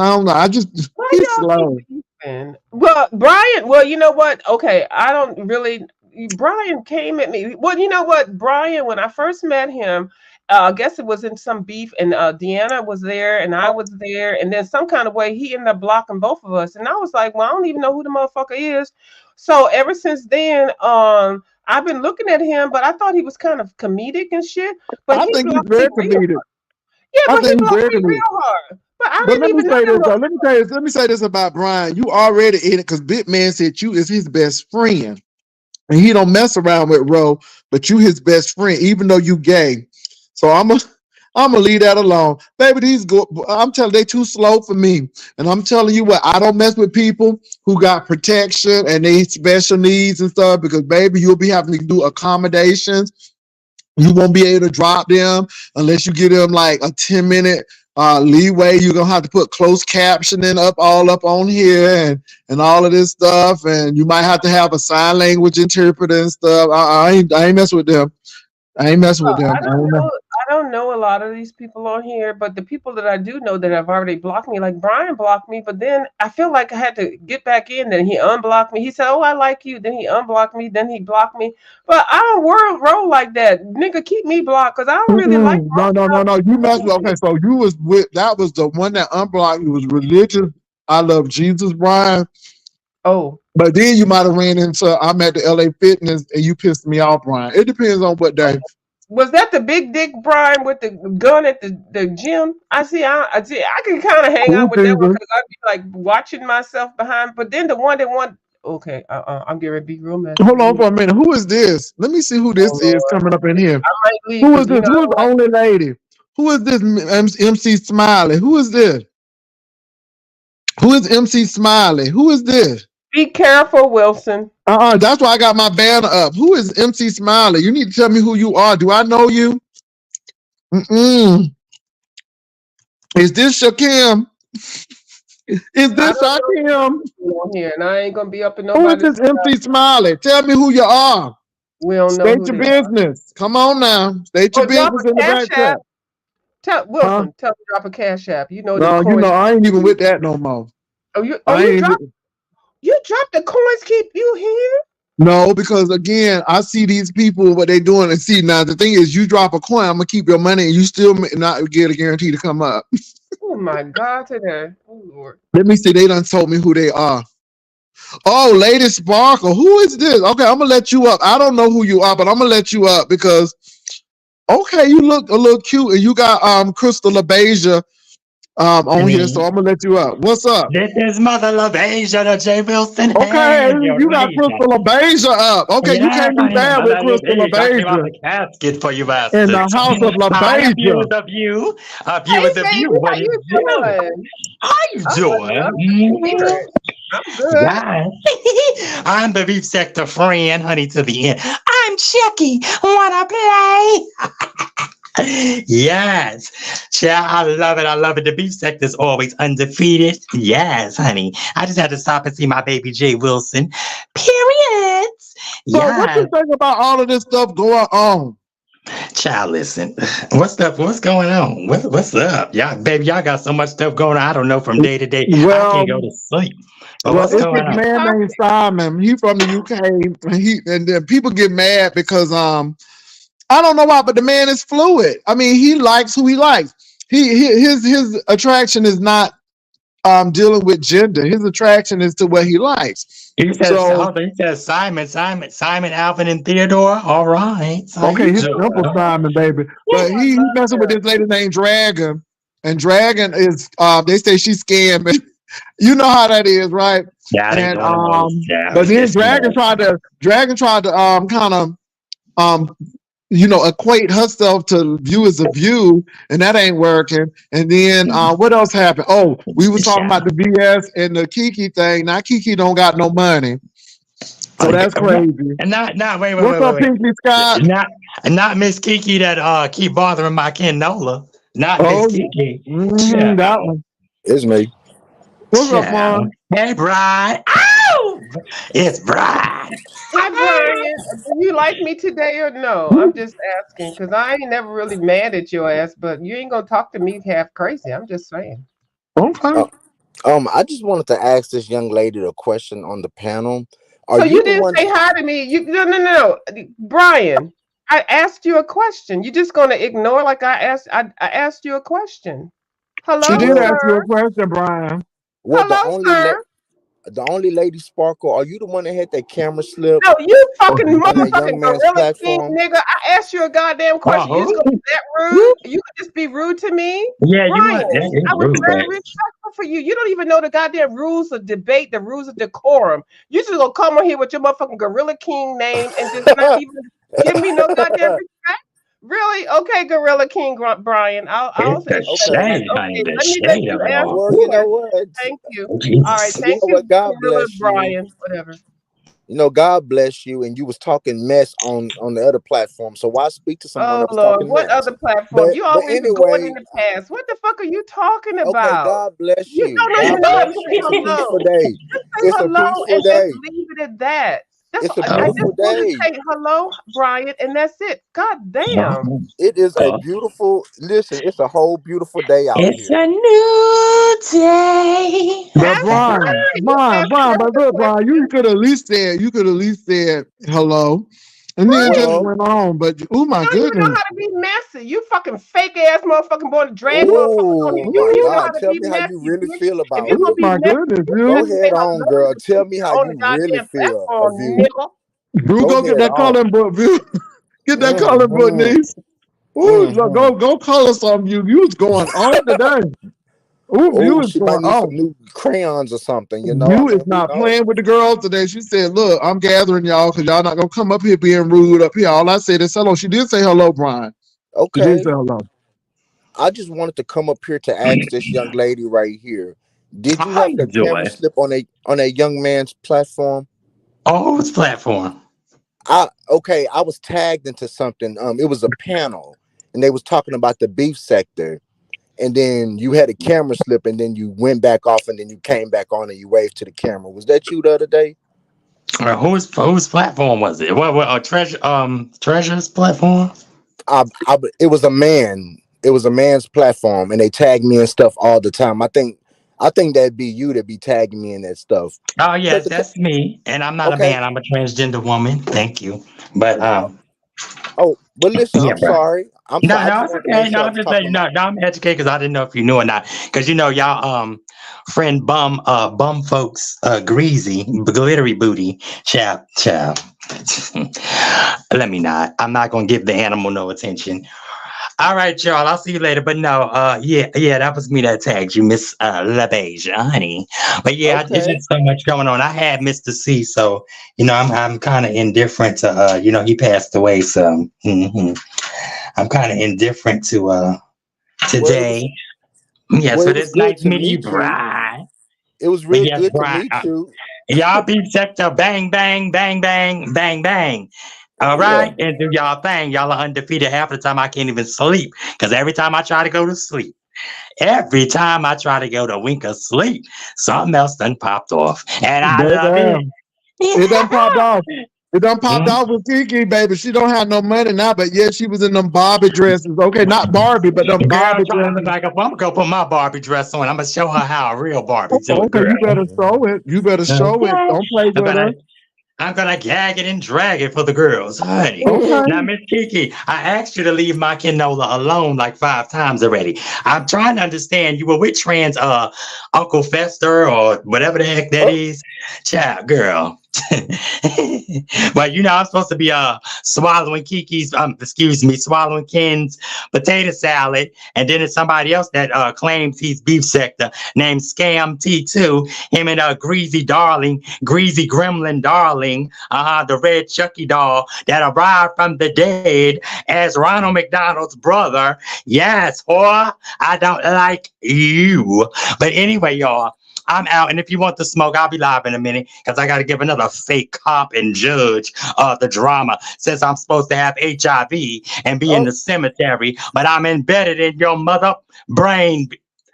don't know. Why He's y'all keep slow. beefing? Well, Brian, well, you know what? Okay, I don't really. Brian came at me. Well, you know what? Brian, when I first met him, I guess it was in some beef, and Deanna was there, and I was there, and then some kind of way he ended up blocking both of us, and I was like, well, I don't even know who the motherfucker is. So ever since then, I've been looking at him, but I thought he was kind of comedic and shit, but I he think he's blocked me very real. comedic. Yeah, I but he think he's blocked very me comedic. real hard. But I But didn't let me even know say this that. though. Let me say this about Brian. You already in it because Big Man said you is his best friend, and he don't mess around with Ro, but you his best friend, even though you gay. So I'm gonna leave that alone, baby. These go. I'm telling they too slow for me, and I'm telling you what. I don't mess with people who got protection and they special needs and stuff because, baby, you'll be having to do accommodations. You won't be able to drop them unless you give them like a 10-minute leeway. You're gonna have to put closed captioning up on here and all of this stuff, and you might have to have a sign language interpreter and stuff. I ain't messing with them. I ain't messing with them. I don't know. I don't know a lot of these people on here, but the people that I do know that have already blocked me, like Brian blocked me, but then I feel like I had to get back in. Then he unblocked me. He said, "Oh, I like you." Then he unblocked me. Then he blocked me. But I don't roll like that, nigga. Keep me blocked because I don't really like. No, no, no, no. You messed with. Okay, so you was with that was the one that unblocked you was religious. I love Jesus, Brian. Oh, But then you might have ran into I'm at the LA Fitness and you pissed me off, Brian. It depends on what day. was that the big dick Brian with the gun at the gym? I see. I can kind of hang Cool out with that one season. because I'd be like watching myself behind. But then the one that won. Okay, I'm getting to be real messy. Hold on for a minute. Who is this? Let me see who Oh this is Lord, coming up in here. I might leave Who is because this? I Who is don't the like. only lady? Who is this MC Smiley? Who is this? Who is MC Smiley? Who is this? Be careful, Wilson. That's why I got my banner up. Who is MC Smiley? You need to tell me who you are. Do I know you? Mm-mm. Is this Shakim? Is I this don't know Shakim? who's on here, and I ain't gonna be up in Who is nobody's. this MC Smiley? Tell me who you are. We don't know State who your they are. business. Come on now. State your Or drop business in a the back cash chat. app. Tell Huh? Wilson. Tell him to drop a cash app. You know them No, coins. I ain't even with that no more. Oh, you. Oh, I ain't you dropped the coins. Keep you here. no, because again, I see these people what they doing and see now. The thing is, you drop a coin, I'm gonna keep your money, and you still not get a guarantee to come up. Oh my God, today. Oh Lord. Let me see. They done told me who they are. Oh, Lady Sparkle. Who is this? Okay, I'm gonna let you up. I don't know who you are, but I'm gonna let you up because okay, you look a little cute, and you got Crystal LaBeija on here, so I'm gonna let you up. What's up? This is Mother Love Asia, the J. Wilson. Okay, Hey, you're you got right. Crystal LaBeija up. Okay, you Yes, can't be I am. bad with Crystal Hey, I came out LaBeija the casket for you in the bastards. house of Hi, a view LaBeija. is a view. A view Hey is a view. baby, how What is you you? doing? How you I doing? love to hear it. I'm good. Yes. I'm the beef sector friend, honey, to the end. I'm Chucky. Wanna play? Yes. Child, I love it. I love it. The beef sector is always undefeated. Yes, honey. I just had to stop and see my baby Jay Wilson. Periods. So, what Yes. you think about all of this stuff going on? Child, listen. What's up? What's going on? What's up? Y'all, baby, y'all got so much stuff going on. I don't know from day to day. I Well, can't go to sleep. But well, what's it's going this on? man named Simon. He from the UK, and then people get mad because I don't know why, but the man is fluid. I mean, he likes who he likes. His attraction is not dealing with gender. His attraction is to what he likes. He says, So hold on, he says Simon, Alvin, and Theodore. All right. How okay, you his doing? simple Simon, baby. Oh, But I he love messing with her. this lady named Dragon. And Dragon is they say she's scamming. You know how that is, right? Yeah, they And doing the most. Yeah, but then it's more. Dragon tried to kind of um equate herself to view as a view, and that ain't working. And then what else happened? Oh, we was talking Child. about the BS and the Kiki thing. Now Kiki don't got no money. So that's crazy. And not What's up, Pinky Scott? not Miss Kiki that keep bothering my Nola. Not Miss Oh, Kiki. that Child. one. It's me. What's up, Child. Juan? Hey, Bride. Ow! It's Bride. Hi, Brian. Do you like me today or no? I'm just asking because I ain't never really mad at your ass, but you ain't gonna talk to me half crazy. I'm just saying. Okay. Uh, I just wanted to ask this young lady a question on the panel. Are So you you the didn't one? say hi to me. You no. Brian, I asked you a question. You just gonna ignore like I asked you a question. She Hello, did Well, ask you a sir. question, Brian. well, Hello, sir. the only lady Sparkle. Are you the one that had that camera slip No, you fucking on that motherfucking young man's gorilla king platform? nigga. I asked you a goddamn question. You just gonna be that rude? You could just be rude to me? Yeah, you Brian, want that is I was rude, very man. respectful for you. You don't even know the goddamn rules of debate, the rules of decorum. You just gonna come on here with your motherfucking gorilla king name and just not even give me no goddamn respect. Really? Okay, Gorilla King Brian. I'll It's the accept Okay. that. shade, honey, Okay, the let me let shade you of it answer all. Well, the you know question. what? Thank you. Oh, All right, Jesus. You thank know you, what? God Gorilla bless you. Brian. Whatever. You know, God bless you, and you was talking mess on the other platform. So why speak to someone Oh that was Lord, talking what mess? other platform? But You but always going in anyway, the past. What the fuck are you talking okay. about? God bless You you. don't God even know how to bless you. say It's a peaceful hello. day. Just say It's a hello peaceful and just day. leave it at that. That's It's a I Oh, just beautiful want to day. say hello, Brian, and that's it. God damn. oh, It is a oh. beautiful. Listen, it's a whole beautiful day out It's here. a new day. But Ask Brian, right. You asked But the look, Brian, question. you could at least said hello, and then just Right. Well, went on. But oh You my don't even know goodness, how to be messy. You fucking fake ass motherfucking born to drag motherfuckers on oh here. You my don't even know how ooh, God! to Tell be me how you messy, really bitch. feel If you're about gonna oh it. be my messy, goodness, you better Go you, say ahead on, hello girl. to the Tell me people how on you the really goddamn feel, platform, View. nigga. Drew, Go go get ahead that on. coloring book, view. Get that coloring book, Mm-hmm. niece. Ooh, Mm-hmm. go color some. You was going on today. Ooh, you Oh, is she might going need some on. new crayons or something. You know, I You is mean, who not knows? playing with the girls today. She said, "Look, I'm gathering y'all because y'all not gonna come up here being rude up here." All I said is hello. She did say hello, Brian. She did say Okay. hello. I just wanted to come up here to ask this young lady right here. Did you How have you your camera doing? slip on a young man's platform? Oh, whose platform? I was tagged into something. It was a panel, and they was talking about the beef sector. And then you had a camera slip, and then you went back off, and then you came back on, and you waved to the camera. Was that you the other day? Or whose platform was it? What treasure's platform? It was a man. It was a man's platform, and they tag me and stuff all the time. I think that'd be you that be tagging me in that stuff. Oh Shut yes, the that's me. And I'm not a okay. man, I'm a transgender woman. Thank you. But Oh, but listen, yeah, I'm bro. sorry. I'm No, sorry. I no, just it's wanted to make okay. No, sure I I'm was just talking letting you about. know. No, I'm educated because I didn't know if you knew or not. Because y'all friend bum folks greasy glittery booty chap. Let me not. I'm not gonna give the animal no attention. All right, y'all. I'll see you later. But no, yeah, that was me that tagged you, Miss LaBeige, honey. But yeah, it's Okay. just so much going on. I had Mr. C, so I'm kind of indifferent to he passed away, so I'm kind of indifferent to Well, it was today. Yes, well, it but was it's good nice to meeting you, meet you. Brian. It was But real yes, good to Brian, meet you. y'all be sector bang bang bang bang bang bang. All Yeah. right, and do y'all thing. Y'all are undefeated half the time. I can't even sleep because every time I try to go to sleep. Every time I try to go to wink of sleep, something else done popped off. And I love Baby, it. it done popped off. It done popped Mhm. off with Kiki, baby. She don't have no money now, but yeah, she was in them Barbie dresses. Okay, not Barbie, but them Girl, Barbie try to dresses. look like a bum. Go put my Barbie dress on. I'm going to show her how a real Barbie do Oh, it, okay, girl. you better show it. You better show it. Okay. Don't play I'm with gonna her. I'm gonna gag it and drag it for the girls, honey. Okay. Now, Miss Kiki, I asked you to leave my canola alone like 5 times already. I'm trying to understand. You were with trans Uncle Fester or whatever the heck that Oh, is. Child girl. Well, I'm supposed to be swallowing Kiki's swallowing Ken's potato salad, and then it's somebody else that claims he's beef sector named Scam T2. Him and Greasy Gremlin Darling, the red Chucky doll that arrived from the dead as Ronald McDonald's brother. Yes, whore, I don't like you. But anyway, y'all, I'm out. And if you want to smoke, I'll be live in a minute because I got to give another fake cop and judge the drama since I'm supposed to have HIV and be in oh, the cemetery, but I'm embedded in your mother brain.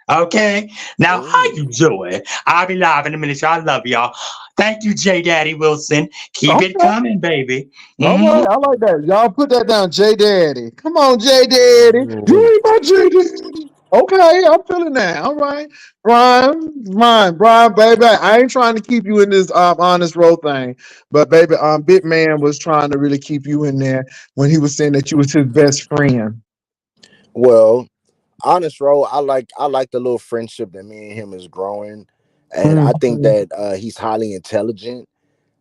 Okay? Now, how oh. you doing? I'll be live in a minute. Y'all. I love y'all. Thank you, J. Daddy Wilson. Keep it Okay. coming, baby. All Hmm. right. I like that. Y'all put that down, J Daddy. Come on, J Daddy. You Ooh. ain't my J Daddy. Okay, I'm feeling that. All right. Brian, baby. I ain't trying to keep you in this honest row thing. But baby, Big Man was trying to really keep you in there when he was saying that you was his best friend. Well, honest role, I like the little friendship that me and him is growing, and I think Mhm. that he's highly intelligent.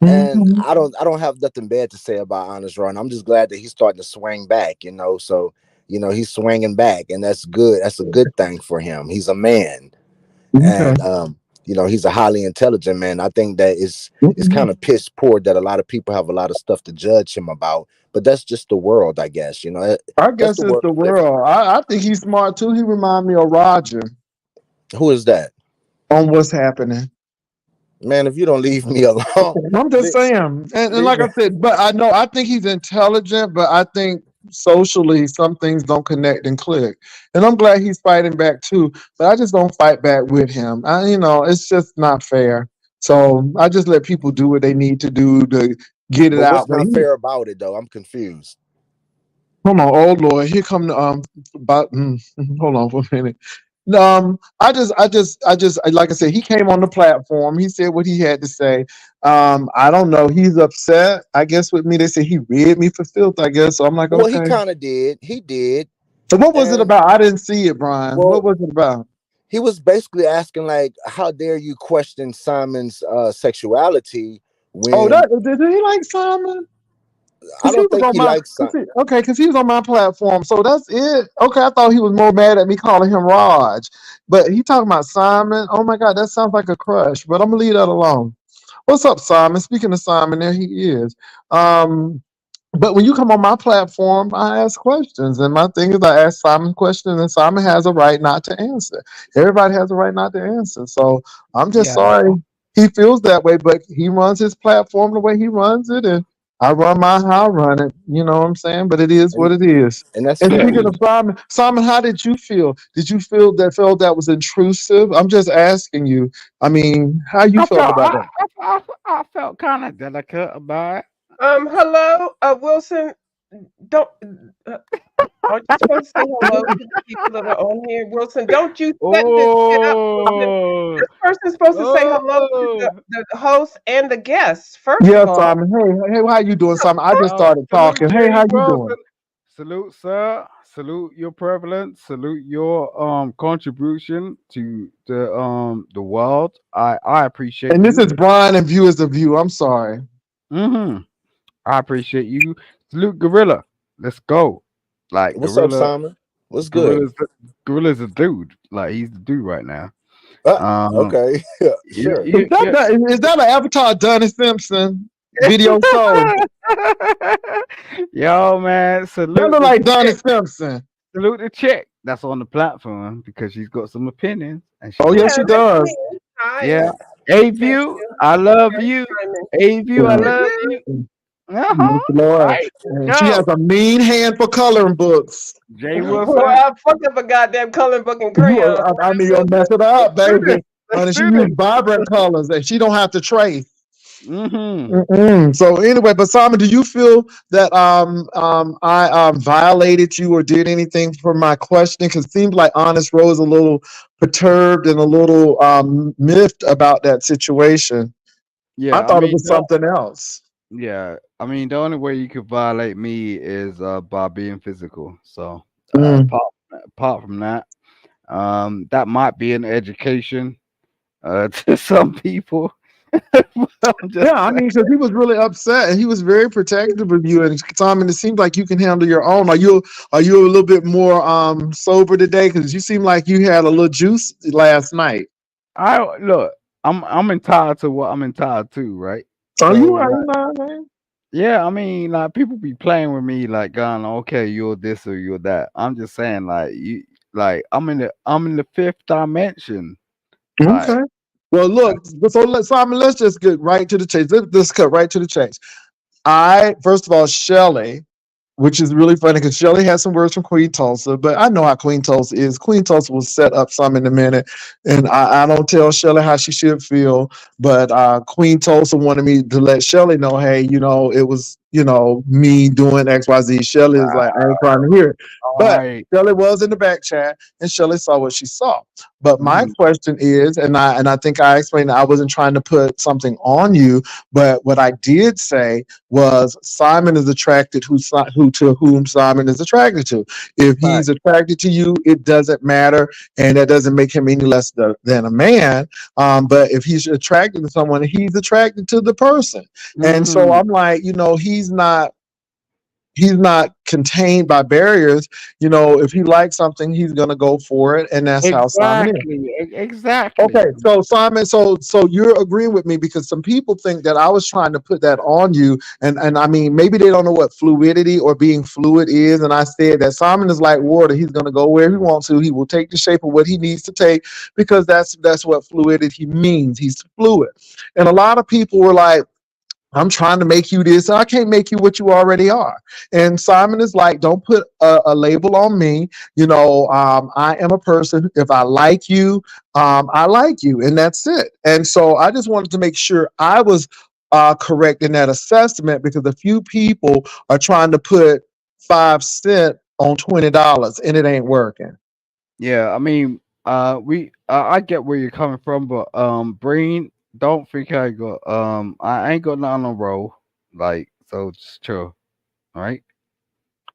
And Mhm. I don't have nothing bad to say about Honest Run. I'm just glad that he's starting to swing back, So, he's swinging back, and that's good. That's a good thing for him. He's a man, Okay. and he's a highly intelligent man. I think that it's Mhm. kind of piss poor that a lot of people have a lot of stuff to judge him about. But that's just the world, I guess. I That's guess the it's world the we live in. world. I think he's smart too. He remind me of Roger Who is that? on what's happening. Man, if you don't leave me alone, I'm just leave, saying, and leave like me. I said, but I think he's intelligent, but I think socially some things don't connect and click. And I'm glad he's fighting back too, but I just don't fight back with him. It's just not fair. So I just let people do what they need to do to get it But out. what's But not he, fair about it, though? I'm confused. come on, oh Lord, here come the hold on for a minute. Like I said, he came on the platform. He said what he had to say. I don't know. He's upset. I guess with me, they say he read me for filth. I guess so. I'm like, Well, he okay. kind of did. He did. So what was it And about? I didn't see it, Brian. What well, was it about? he was basically asking, like, how dare you question Simon's sexuality Oh, when that did he like Simon? I Cause he don't was think on he my likes Simon. cause he was on my platform. So that's it. Okay, I thought he was more mad at me calling him Raj, but he talking about Simon. Oh my God, that sounds like a crush. But I'm gonna leave that alone. What's up, Simon? Speaking of Simon, there he is. Um, but when you come on my platform, I ask questions, and my thing is I ask Simon questions, and Simon has a right not to answer. Everybody has a right not to answer. So I'm just Yeah, sorry he feels that way, but he runs his platform the way he runs it, and I run mine how I run it. You know what I'm saying? But it is and what it is. and that's And fair. speaking of Simon, Simon, how did you feel? Did you feel that was intrusive? I'm just asking you. I mean, how you I felt felt about that? I felt kind of delicate about it. Hello, Wilson. Don't. Uh, aren't you supposed to say hello to the people that are on here, Wilson? Don't you set this shit up, Wilson. Oh, This person's supposed to say hello to oh, the host and the guests, first of Yeah, all. Simon. Hey, how you doing, Simon? I just oh, started salute talking. Hey, Jay how you doing? Wilson. Salute, sir. Salute your prevalence. Salute your contribution to the world. I appreciate And this you. is Brian and View is the View. I'm sorry. Hmm. I appreciate you. Salute Gorilla. Let's go. Like What's up, Gorilla. Simon? What's good? Gorilla's Gorilla's a dude. Like he's the dude right now. Uh, Um, okay, you, sure. Is you, that you, is that an Avatar Donnie Simpson video show? yo, man, That look like Donnie Simpson. salute the chick that's on the platform because she's got some opinions and she Oh wants yes, Yeah, she to. that's me. does. Hi. Yeah, A Thank view, you. I love Very you. kind. A view, I Yeah. love you. Uh Yes, huh. Lord. Right. And she has Go, a mean hand for coloring books. Jay Well, Wilson. I fucked up a goddamn coloring book and You, crayons. I I need to will, mess it Let's up, do this. baby. Let's Honey, she do this. used vibrant colors, and she don't have to trace. Mm-hmm. Mm-mm. So anyway, but Simon, do you feel that I violated you or did anything for my question? Because it seems like Honest Rose a little perturbed and a little miffed about that situation. I Yeah, I thought it mean, was something else. yeah, I mean, the only way you could violate me is by being physical. So Mm. apart from that, that might be an education to some people. I'm Yeah, just I saying. mean, because he was really upset and he was very protective of you. And Simon, it seems like you can handle your own. Are you a little bit more sober today? Because you seem like you had a little juice last night. I look. I'm entitled to what I'm entitled to, right? Are So you? Are like, you not, man? yeah, I mean, like people be playing with me, like going, okay, you're this or you're that. I'm just saying, like like I'm in the fifth dimension. Like, Okay. Well, look. So Simon, let's just get right to the chase. Let's cut right to the chase. First of all, Shelley, which is really funny because Shelley had some words from Queen Tulsa, but I know how Queen Tulsa is. Queen Tulsa will set up some in a minute, and I don't tell Shelley how she should feel, but Queen Tulsa wanted me to let Shelley know, hey, it was, me doing XYZ. Shelley is like, I ain't trying to hear it. all But right. Shelley was in the back chat, and Shelley saw what she saw. But my Mhm. question is, and I think I explained that I wasn't trying to put something on you, but what I did say was Simon is attracted who to whom Simon is attracted to. If Right. he's attracted to you, it doesn't matter, and that doesn't make him any less than a man. But if he's attracted to someone, he's attracted to the person, and so Mhm. I'm like, he's not he's not contained by barriers. If he likes something, he's gonna go for it, and that's how Simon is. Exactly. Exactly. Okay, so Simon, so you're agreeing with me because some people think that I was trying to put that on you, and I mean maybe they don't know what fluidity or being fluid is, and I said that Simon is like water; he's going to go where he wants to. He will take the shape of what he needs to take because that's what fluidity means. He's fluid, and a lot of people were like, I'm trying to make you this. I can't make you what you already are. And Simon is like, don't put a label on me. I am a person. If I like you, I like you, and that's it. And so I just wanted to make sure I was correct in that assessment because a few people are trying to put 5 cents on $20, and it ain't working. Yeah, I mean, I get where you're coming from, but Breen, don't think I ain't got nothing on roll, like, so just chill, all right?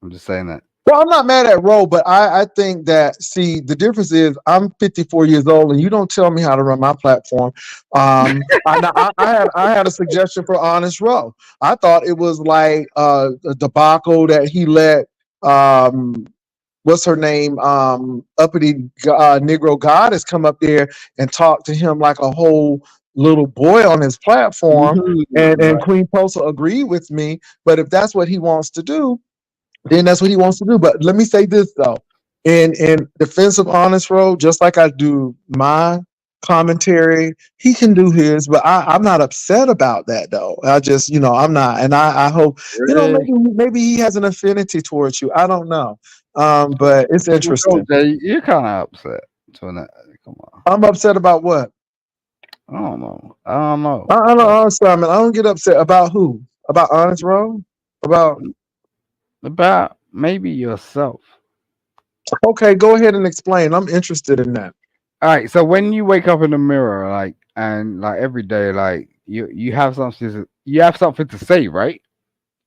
I'm just saying that. Well, I'm not mad at Ro, but I think that, see, the difference is I'm 54 years old and you don't tell me how to run my platform. I had a suggestion for Honest Ro. I thought it was like a debacle that he let um, what's her name, uppity Negro goddess come up there and talk to him like a whole little boy on his platform. And Right. Queen Tulsa agreed with me. But if that's what he wants to do, then that's what he wants to do. But let me say this though, in defense of Honest Road, just like I do my commentary, he can do his, but I'm not upset about that though. I just, I'm not, and I hope, Really? maybe he has an affinity towards you. I don't know, but it's Well, go, interesting. Jay. You're kind of upset. So come on. I'm upset about what? I don't know. I don't know. I don't, Simon. I don't get upset about who? About Honest Road? About About maybe yourself. okay, go ahead and explain. I'm interested in that. All right. So when you wake up in the mirror, like, and like every day, like you have something to say, right?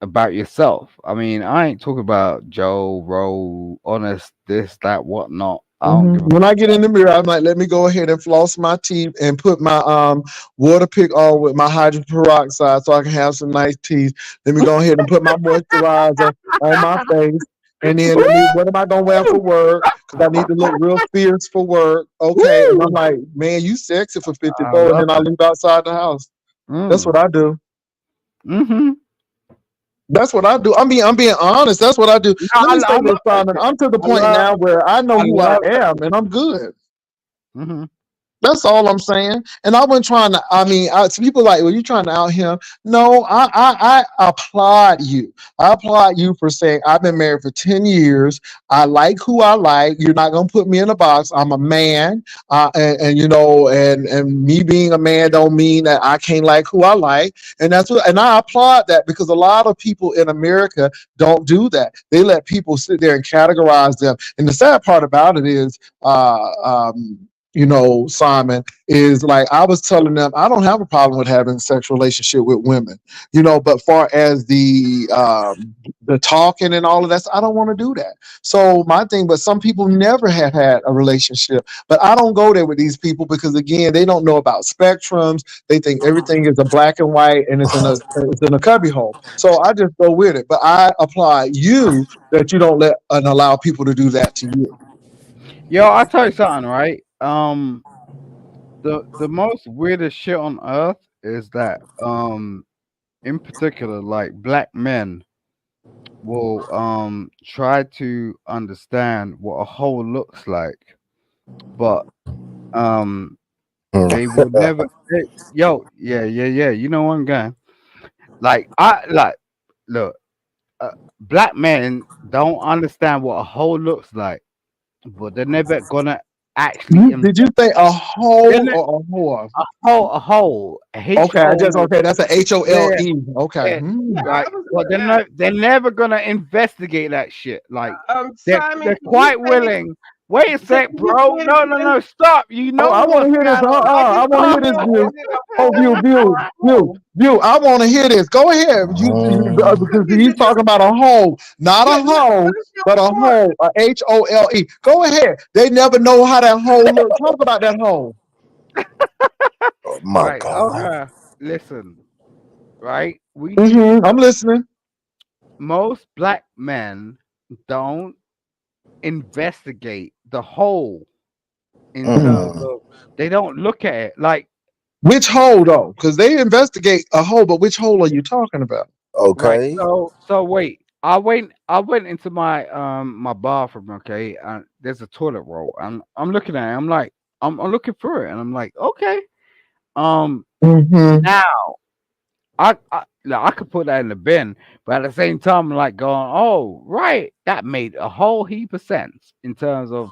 About yourself. I mean, I ain't talking about Joe, Roe, honest, this, that, whatnot. I don't give a When I get in the mirror, I'm like, let me go ahead and floss my teeth and put my water pick on with my hydrogen peroxide so I can have some nice teeth. Let me go ahead and put my moisturizer on my face. And then what am I gonna wear for work? Because I need to look real fierce for work. Okay. And I'm Woo! like, man, you sexy for I 54. And love then I it. leave outside the house. That's what Mm. I do. Mm-hmm. That's what I do. I'm being honest. That's what I do. No, Let me say I this, love that Simon. shit. I'm to the I point love now where I know I who I love that am shit. and I'm good. Mm-hmm. That's all I'm saying. And I wasn't trying to, I mean, some people like, well, you trying to out him. No, I applaud you. I applaud you for saying, I've been married for 10 years. I like who I like. You're not going to put me in a box. I'm a man. And me being a man don't mean that I can't like who I like. And I applaud that because a lot of people in America don't do that. They let people sit there and categorize them. And the sad part about it is, Simon, is like I was telling them I don't have a problem with having a sexual relationship with women, but far as the talking and all of that, I don't want to do that. So my thing, but some people never have had a relationship, but I don't go there with these people because again, they don't know about spectrums. They think everything is a black and white and it's in a cubby hole. So I just go with it. But I applaud you that you don't let and allow people to do that to you. Yo, I'll tell you something, right? The most weirdest shit on earth is that in particular, like black men will try to understand what a hole looks like, but um they will never yo, yeah, you know one guy. Like I like look, black men don't understand what a hole looks like, but they're never gonna actually Did you say a hole they're or a whore? a hole, Okay, HO. okay. That's a Yeah, HOLE. Okay. yeah, Yeah, I right. was But gonna ask, they're never gonna investigate that shit. Like Simon, they're can you quite say willing. Wait a can sec, you bro. say it No, again? stop. You Oh, know I want what's to hear this. going on. I I just want to want hear to this know, view. is it a Oh, hole or a view, hole? view. I want to hear this. Go ahead. Because Is he's it just talking about a hole, not yeah, a hole, what is your but a point? hole, a HOLE. Go ahead. They never know how that hole looks. Talk about that hole. Oh my Right. God. Okay. Listen. Right. We need I'm listening. most black men don't investigate the whole in terms Mm, of they don't look at it like Which hole though? Because they investigate a hole, but which hole are you talking about? right. okay. So wait. I went into my bathroom, okay, and there's a toilet roll. I'm looking at it, I'm looking through it and I'm like, okay. Um Mm-hmm. now I could put that in the bin, but at the same time, I'm like going, oh, right, that made a whole heap of sense in terms of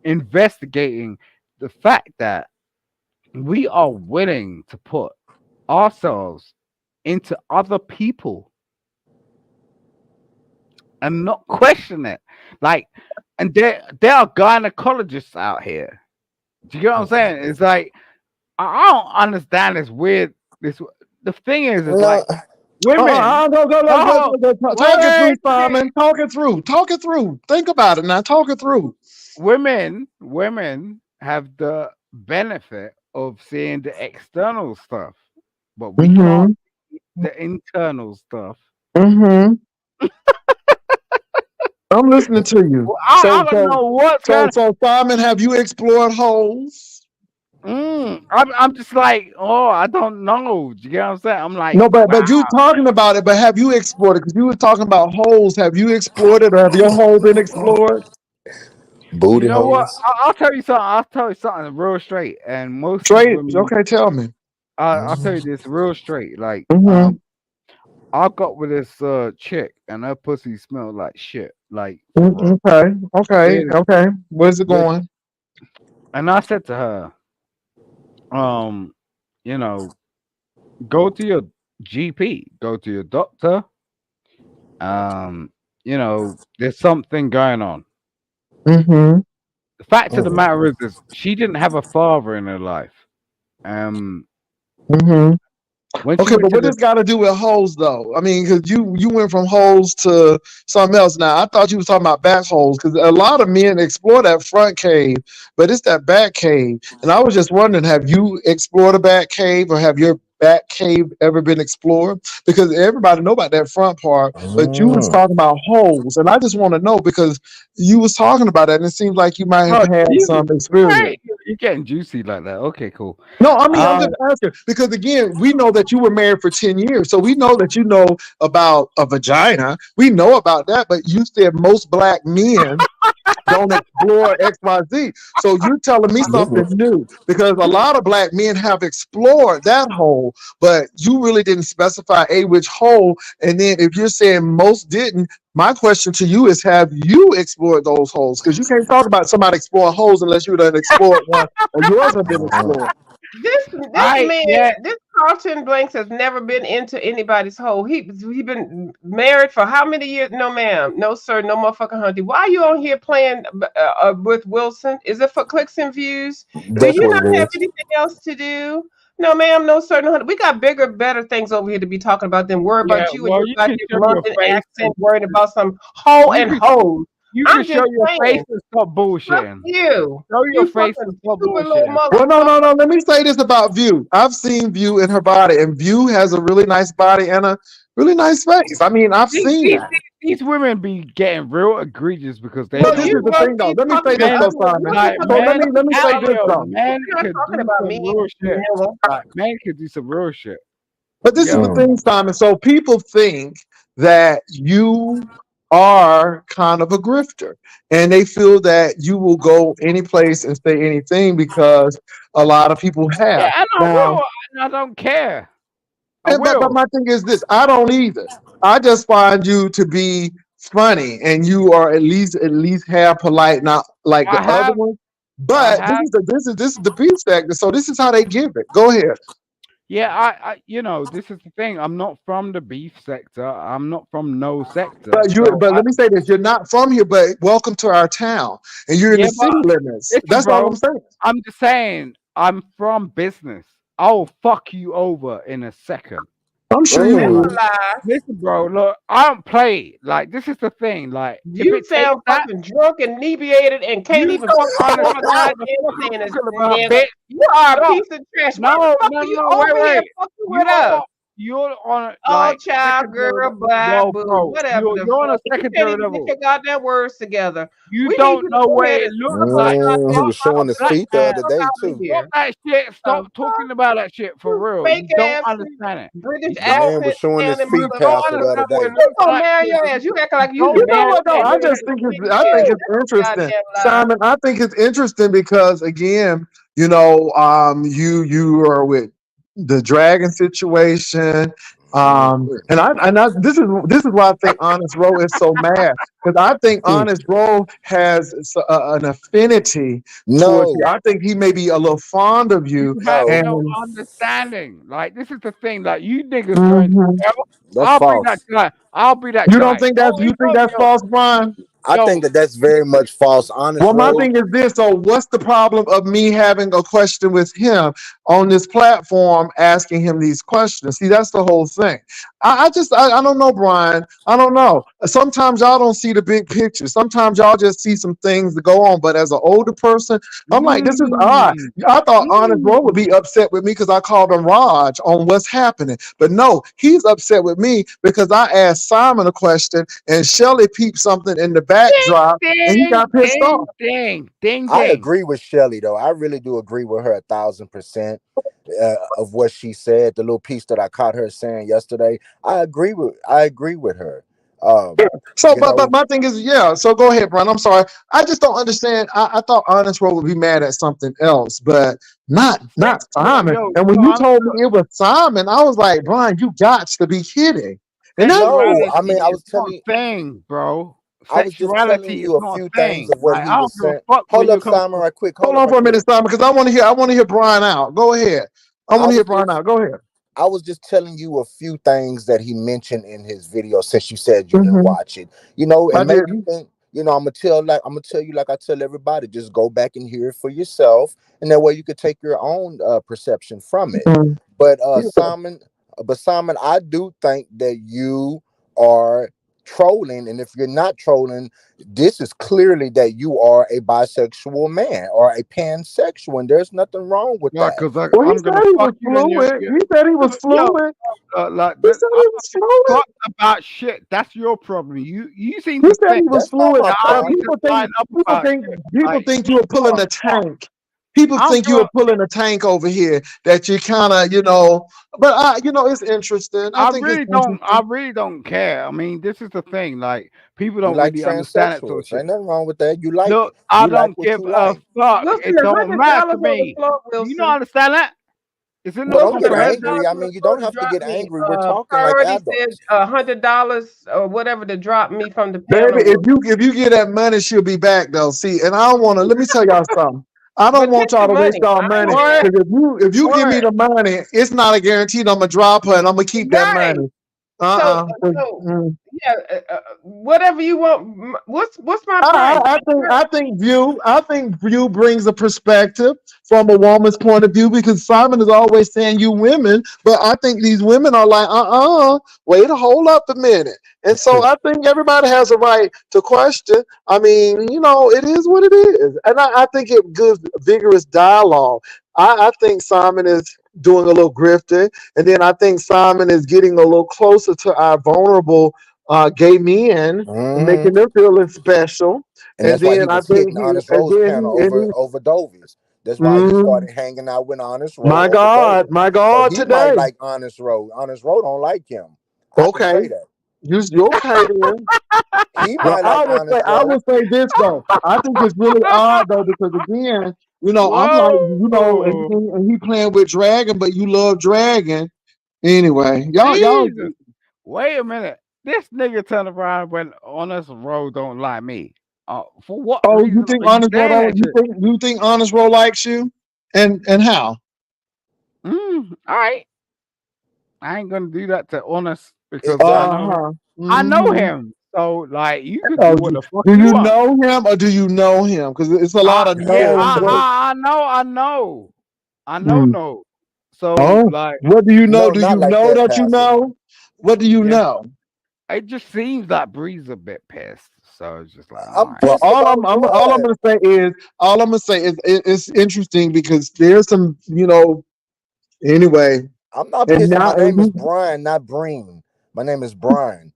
investigating the fact that we are willing to put ourselves into other people and not question it. Like, and there are gynecologists out here. Do you get what I'm saying? It's like I don't understand this weird. This the thing is No, like women. Oh, Talk it wait, through, Simon. Talk it through. Talk it through. Think about it now. Talk it through. women have the benefit of seeing the external stuff, but we can't Mm-hmm. see the internal stuff. Mm-hmm. I'm listening to you. Well, I don't know what's going. So, Simon, have you explored holes? I'm just like, oh, I don't know. Do you get what I'm saying? I'm like, No, wow. but you talking about it. But have you explored it? Because you were talking about holes. Have you explored it, or have your hole been explored? You booty know what? holes. I'll tell you something. I'll tell you something real straight. And most of these Straight. women, Okay, tell me. I'll tell you this real straight. Like, Mm-hmm. I got with this chick, and her pussy smelled like shit. Like for real. Okay. Okay. Really. Okay. Where's it Listen. going? And I said to her, um, you know, go to your GP, go to your doctor. Um, there's something going on. Mm-hmm. The fact of the Mm. matter is she didn't have a father in her life. Um, Mm-hmm. when she Okay, went but to what the this got to do with holes, though? I mean, because you went from holes to something else. Now, I thought you was talking about back holes because a lot of men explore that front cave, but it's that back cave. And I was just wondering, have you explored a back cave, or have your back cave ever been explored? Because everybody know about that front part, but you was Mm. talking about holes, and I just want to know because you was talking about that, and it seems like you might have oh had Jesus, some experience. right? You're getting juicy like that. Okay, cool. No, I mean, I'm Um, just asking because again, we know that you were married for 10 years. So we know that you know about a vagina. We know about that, but you said most black men don't explore XYZ. So you're telling me something Nigga. new because a lot of black men have explored that hole, but you really didn't specify a which hole. And then if you're saying most didn't, my question to you is have you explored those holes? Because you can't talk about somebody exploring holes unless you done explored one or yours have been Mm. explored. This I man, yeah, this Carlton Blanks has never been into anybody's hole. He been married for how many years? No, ma'am, no, sir, no motherfucking hunty. Why are you on here playing with Wilson? Is it for clicks and views? Do That's you what not it have is. anything else to do? No, ma'am, no, sir, no, hunty. We got bigger, better things over here to be talking about than worry yeah. about you and Well, your you can goddamn show your London face accent, and worrying about some hoe you and can hoes. you can I'm show just your face saying, and stop fuck bullshitting. you, Show your you face fucking and stop stupid little bullshitting. Well, no, no, motherfucker. no. Let me say this about View. I've seen View in her body, and View has a really nice body and a really nice face. I mean, I've These, seen these, that. these women be getting real egregious because they But But this don't you is the know. won't thing, though. be Let me talking say this, about Men, though, other women. You Simon. won't be like talking So about men, let me say out other this, here, though. men You're not could talking do about some me, real shit. Miller. Like men could do some real shit. But You this get is what the I'm Mm. thing, saying? Simon. So people think that you are kind of a grifter, and they feel that you will go any place and say anything because a lot of people Yeah, have. and I Now, will. And I don't care. I but will. my thing is this: I don't either. I just find you to be funny, and you are at least half polite, not like the I other have. ones. I But have. this is the beef factor. So this is how they give it. Go ahead. Yeah, this is the thing. I'm not from the beef sector. I'm not from no sector. But So but let me say this: you're not from here, but welcome to our town, and you're in the yeah, but city limits. listen, That's all I'm bro. saying. I'm just saying. I'm from business. I'll fuck you over in a second. I'm sure you Never will. Mm. lie. Listen, bro. Look, I don't play. Like this is the thing. Like if You it takes sound that, fucking drunk and inebriated and can't you even don't form a understand what the goddamn fuck I'm sentence, talking about, nigga. bitch. You are a No, piece of trash. Why the no, fuck no, are you no. Wait, over here wait. fucking You with are us? not. you're on Oh, like child, secondary girl, blah, Yo, boo, bro, whatever you're the you're on a fuck. You can't secondary even get level. your goddamn words together. You We need don't you to know go what ahead it and looks like. He Stop was showing his black feet the man. other fuck day out of too. here. Stop that shit. The Stop talking about that shit for fuck? real. Fake You don't ass understand it. British You The don't. man was accent showing his sounding You feet, don't motherfucker. Pastor, the other understand what day. it You looks gonna like. marry your You ass. You acting like you the don't You know man what though? ain't I been just married think for it's 50 I think years. it's That's a interesting. goddamn lie. Simon, I think it's interesting because again, you are with the dragon situation. Mhm. And this is why I think Honest Row is so mad. Because I think Honest Row has an affinity towards you. No, I think he may be a little fond of you you. have no, no And understanding. Like this is the thing. Like you niggas going to Mhm. hell. that's I'll be that false. guy. I'll be that You don't guy. think Oh, that's you think that's false, Brian? I think yo, that that's very much false. Honest Well, my Road. thing is this. So, what's the problem of me having a question with him on this platform, asking him these questions? See, that's the whole thing. I don't know, Brian. I don't know. Sometimes y'all don't see the big picture. Sometimes y'all just see some things that go on. But as an older person, I'm like, this is odd. mm, I thought Honest Bro would mm. be upset with me because I called him Raj on what's happening. But no, he's upset with me because I asked Simon a question and Shelly peeped something in the backdrop and he Ding, got pissed ding, off. ding, ding, I ding. agree with Shelly though. I really do agree with her 1,000% of what she said. The little piece that I caught her saying yesterday, I agree with her. Um, So, you but know, my thing is, yeah. So go ahead, Brian. I'm sorry. I just don't understand. I thought Honest Roll would be mad at something else, but not Simon. And when you told me it was Simon, I was like, Brian, you got to be kidding. And that's no, I Sexuality mean, is not a thing, bro. I was just telling Sexuality is you a not few a things thing. of what Like he I was don't give a saying. fuck where Hold you up, come Simon, from. right quick. Hold hold up, on right for a quick. minute, Simon, because I want to hear Brian out. Go ahead. I I want to hear was Brian just out. Go ahead. I was just telling you a few things that he mentioned in his video since you said you didn't Hmm. watch it. You know, I and maybe you didn't. think, I'm gonna tell you like I tell everybody, just go back and hear it for yourself, and that way you could take your own perception from it. Mhm. But Yeah. Simon, I do think that you are trolling, and if you're not trolling, this is clearly that you are a bisexual man or a pansexual, and there's nothing wrong with Yeah, that. because Well, he I'm said gonna he fuck was you and fluid. you He said he was yo, fluid. like He that. said I he was don't give a fluid. fuck about shit. That's your problem. You seem He to said think he was That's not fluid, my that I but need problem. to line up people about think shit. people Like think you were you pulling are a fuck. tank. People I don't think give you were a. pulling a tank over here. That you kind of, but it's interesting. I think it's I interesting. really don't care. I mean, this is the thing. Like people You don't like really understand that sort of transsexuals. shit. Ain't nothing wrong with that. You like Look, it. I You like don't what give you a like. fuck. Wilson, It a don't hundred matter to dollars on the me. floor, Do you not Wilson. understand that? Is it Well, not don't Wilson, get a hundred comprehensive? angry. dollars I on the mean, you floor don't to have to drop get me. angry. We're talking like Priority said adults. $100 or whatever to drop me from the Baby, panel. if you get that money, she'll be back though. See, and I don't want to. Let me tell y'all something. I don't But get want y'all the to waste money. y'all I ain't money getting Boy, that. because if you give me boy, the money, it's not a guaranteed I'm gonna drop her and I'm gonna keep that right. money. So, Uh uh yeah, whatever you want. What's my price? I think view brings a perspective from a woman's point of view because Simon is always saying you women, but I think these women are like, wait, hold up a minute. And so I think everybody has a right to question. I mean, it is what it is. And I think it gives vigorous dialogue. I think Simon is doing a little grifting. And then I think Simon is getting a little closer to our vulnerable gay men and Hmm. making them feel special. And And that's why he then I was think hitting he, Honest and Rose then panel he, and over he, Dovies. That's why he mm, started hanging out with Honest Rowe my over God, Dovies. my So God, he might today. like Honest Rowe. Honest Rowe don't like him. I can Okay, say that. you okay then? He Well, might like Honest I Rowe. would say this though. I think it's really odd though because again, I'm like, Whoa, and he playing with Dragon, but you love Dragon anyway. Y'all. Jesus! Wait a minute. This nigga turned around when Honest Road don't like me. For what Oh, you reason think are you Honest Roll saying that don't? shit? You think Honest Roll likes you? And how? All right. I ain't gonna do that to Honest because Exactly. Uh-huh. I know Hmm. him. So like you could Oh, do what the fuck do you you want. know him or do you know him? Because it's a lot of Yeah, no. I know Mm. no. So Oh, like what do you know? No, Do not you like know that, that you Pastor. know? What do you yeah, know? it just seems like Bree's a bit pissed. So it's just like all I'm right. Well, pissed about what? all I'm gonna say is it's interesting because there's some, anyway. I'm not And pissed. now, My name and is you, Brian, not Breen. My name is Brian.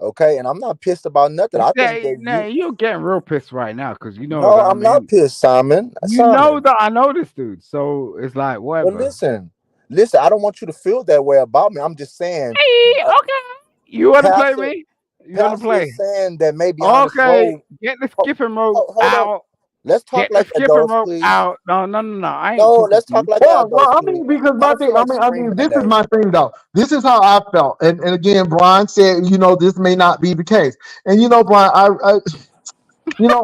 Okay, and I'm not pissed about nothing. I Yeah, think that nah, you. you're getting real pissed right now because you know No, that I I'm not mean, pissed, Simon. you know Simon. that I know this dude, so it's like Well, whatever. listen. I don't want you to feel that way about me. I'm just saying. Hey, Uh, okay. You want to play Pastor, me? You want to Pastor play? is saying that maybe Honest Okay, Roll. get the Hold, skipping rope hold up. out. Let's talk Get the like skipping adults, rope please. out. No, no, no, no. I ain't No, talking let's to you. talk like well, adults, I please. mean, because I my don't thing, feel like I mean, screaming this is today. my thing though. This is how I felt, and again, Brian said, this may not be the case, and Brian,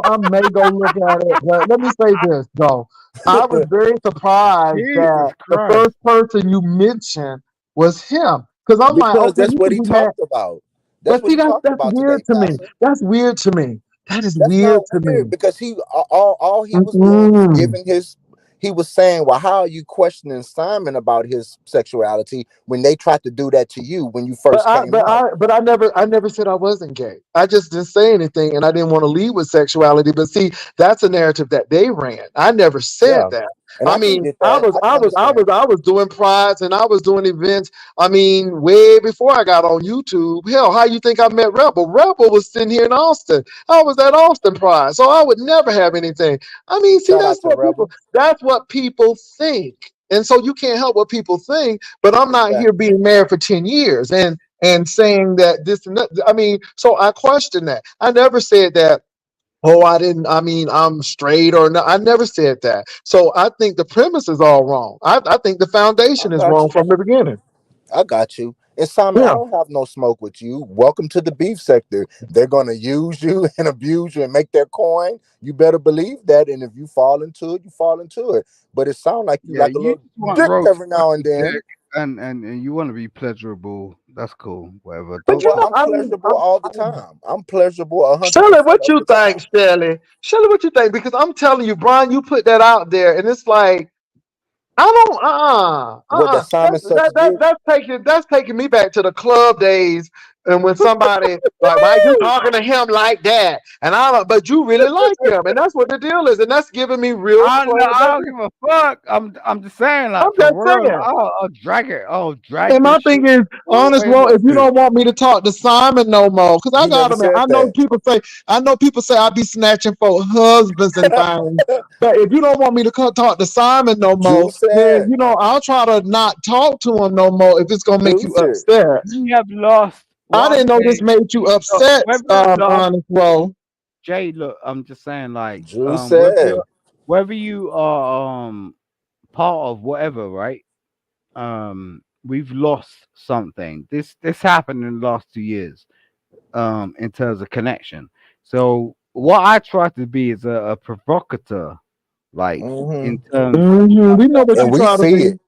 I may go look at it, but let me say this though. I was very surprised Jesus that the Christ. first person you mentioned was him, because I'm like, Because okay, that's you what can he be mad, talked about. That's but what see, he that's talked that's about today, weird to me. Pastor. That's weird to me. That is That's weird not to weird me. because all he was doing was Mm-mm. giving his. He was saying, "Well, how are you questioning Simon about his sexuality when they tried to do that to you when you But first I, came but out?" I, but I never said I wasn't gay. I just didn't say anything, and I didn't want to lead with sexuality. But see, that's a narrative that they ran. I never said Yeah, that. and I I can mean, get I that. was, I can I was, I was, understand. I was doing prides and I was doing events. I mean, way before I got on YouTube. Hell, how you think I met Rebel? Rebel was sitting here in Austin. I was at Austin Pride, so I would never have anything. I mean, see, Shout that's out to what people. Rebel. That's what people think, and so you can't help what people think. But I'm not here Exactly. being married for 10 years and saying that this and that. I mean, so I question that. I never said that. Oh, I didn't. I mean, I'm straight or no. I never said that. So I think the premise is all wrong. I think the I foundation is got wrong you. from the beginning. I got you. And Simon, I Yeah. don't have no smoke with you. Welcome to the beef sector. They're gonna use you and abuse you and make their coin. You better believe that. And if you fall into it, you fall into it. But it sounds like you Yeah, like a you little just want dick roast every now and then. and you want to be pleasurable. That's cool. Whatever. But Don't Well, talk. I'm I mean, pleasurable all the time. I'm pleasurable Shirley, 100% what of you the think, time. Shirley? Shirley, what you think? Because I'm telling you, Brian, you put that out there, and it's like I don't. What that Simon sucks dick? That's taking me back to the club days, and when somebody like, why you talking to him like that? And I don't. But you really like him, and that's what the deal is, and that's giving me real I don't flame. give a fuck. I'm just saying, I'm like for just real. saying. I'll drag it. I'll drag And this my shit thing is, honest, way well, back. if you don't want me to talk to Simon no more, because I He got never him. said that. I know people say I be snatching for husbands and things. But if you don't want me to come talk to Simon no more, Juice then said. I'll try to not talk to him no more if it's gonna make you Juice it. upset. We have lost. I What I'm didn't know this saying, made you look, upset, whether you lost honest, well. Jay, look, I'm just saying, like, Juice whether said. you are part of whatever, right? We've lost something. This happened in the last 2 years, in terms of connection. So what I try to be is a provocateur, like in Hmm. terms. We know what And you we try to see be. it.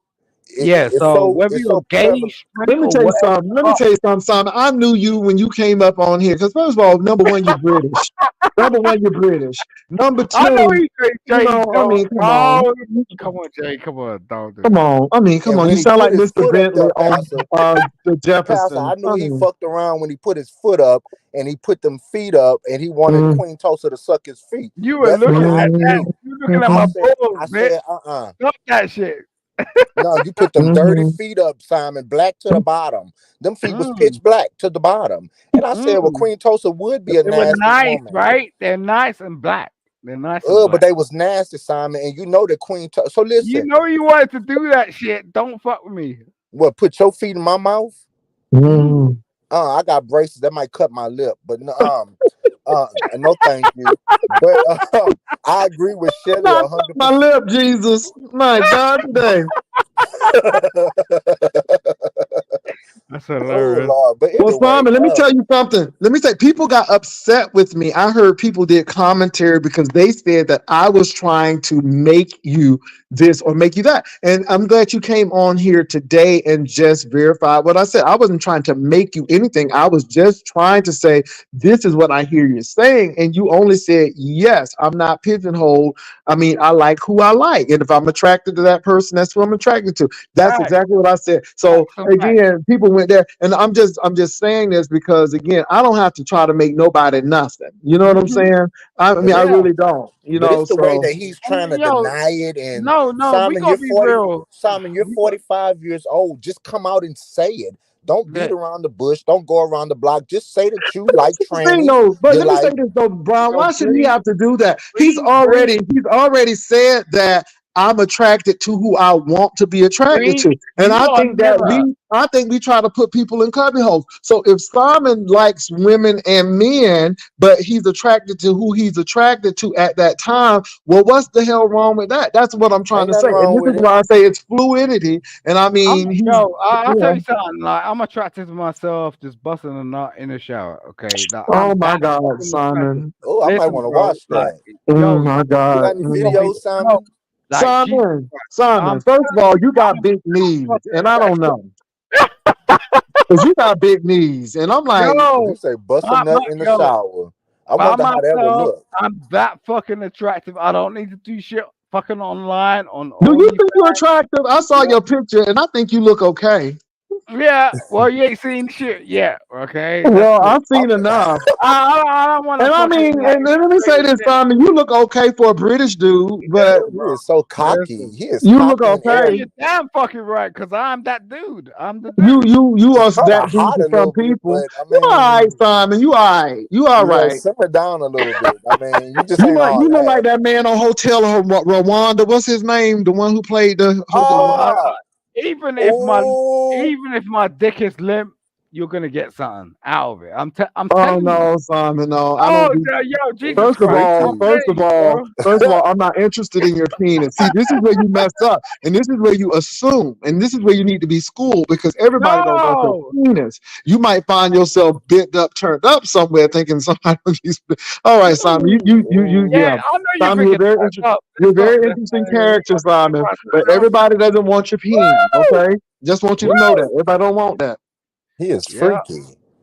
Yeah. It's So so whether it's you're so gay, prevalent. straight, Let me or tell you whatever something. the Let me fuck, tell you something, Simon. I knew you when you came up on here because first of all, number one, you're British. Number one, you're British. Number I know two, he's great, Jay. I Don't. mean, come on. Oh, come on, Jay. Come on, don't do Come that. on. I mean, come And on. when You he sound put like his Mr. foot up Bentley there, on Pastor, the Pastor, I Jeffersons. knew I he mean, fucked around when he put his foot up and he put them feet up and he wanted mm, Queen Tulsa to suck his feet. You were That's when looking I at that. knew. You looking at I my mhm, said, balls, I bitch. said, uh-uh. Stop that shit. No, you put them dirty mhm, feet up, Simon, black to the bottom. Them feet was pitch Mm, black to the bottom. And I said, well, mm. Queen Tulsa would be a They were nasty nice, woman. right? They're nice and black. They're nice and But black. they was nasty, Simon. And you know that Queen Tulsa. So You listen, know you wanted to do that shit. Don't fuck with me. what, put your feet in my mouth? Mm. mm. I got braces that might cut my lip, but no, no, thank you. But I agree with Shelly Not 100%. my lip, Jesus. My God, today. That's Oh hilarious. Lord! But Well, anyway, Simon, let me tell you something. Let me say, people got upset with me. I heard people did commentary because they said that I was trying to make you this or make you that. And I'm glad you came on here today and just verified what I said. I wasn't trying to make you anything. I was just trying to say, this is what I hear you saying. And you only said, yes, I'm not pigeonholed. I mean, I like who I like. And if I'm attracted to that person, that's who I'm attracted to. That's Fact, exactly what I said. So facts and facts. again, people went there. And I'm just saying this because again, I don't have to try to make nobody nothing. You know what I'm Mhm. saying? I mean, I Yeah. really don't. You But know, it's the way so that he's trying to Yo, deny it. And no, no, we Simon, you're gonna be 40. real. Simon, you're We got 45 years old. Just come out and say it. Don't beat that. around the bush. Don't go around the block. Just say that you like the thing trannies. though, but You let me say like, this though, Brian. Yo, Why should he have to do that? He's Bree, already said that I'm attracted to who I want to be attracted Bree, to. And you are never. I think we try to put people in cubby holes. So if Simon likes women and men, but he's attracted to who he's attracted to at that time, well, what's the hell wrong with that? That's what I'm trying ain't to nothing say. And wrong this is with it. why I say it's fluidity. And I mean, I'll tell yeah. you something. Like I'm attracted to myself just busting a nut in the shower. Okay, like, Oh I'm my that God, fucking attracted. Simon. Oh, I might Listen, want to bro. watch Like, that. Oh yo, my You got God. any yo, videos, no, Simon? like Jesus Simon, Christ. Simon, I'm first of all, you got I'm big knees, fucking and I don't attracted. know. Because you got big knees. And I'm like, You Yo, say bust a nut in the yo, shower. I by wonder how that would myself, look. I'm that fucking attractive. I don't need to do shit fucking online on do you OnlyFans. think you're attractive? I saw your picture and I think you look okay. Yeah, well, you ain't seen shit yet. Okay, that's Well, cool. I've I'm, seen enough. I don't want to And I fucking mean, like and let me say explain this, shit. Simon, you look okay for a British dude, but Listen, he bro. is so cocky. Listen. He is you look cocky and Yeah, okay. you're arrogant. damn fucking right, cause I'm that dude. I'm the You dude. you you He's are kind of that dude hot to a some little bit, people. but I You all right, mean, Simon. You all right. You all yeah, right. simmer down a little bit. I mean, you just ain't all You look that. like that man on Hotel Rwanda. What's his name? The one who played the Oh, Hotel. Ah, even if my oh, even if my dick is limp, you're gonna get something out of it. I'm Oh telling you. no, Simon, no. I Oh, don't do. yo, it's Jesus First of Christ! all, I'm freaky. first telling of you, all, bro. first of all, I'm not interested in your penis. See, this is where you mess up, and this is where you assume, and this is where you need to be schooled because everybody don't want your No, penis. You might find yourself bent up, turned up somewhere, thinking somebody. All right, Simon, yeah, yeah, Oh, I know you're Simon, thinking fucked up. you're a very Let's interesting let's character, not talk too Simon. much. But everybody doesn't want your penis. Woo! Okay, just want you to know that Woo! everybody don't want that. he is Yeah, freaky.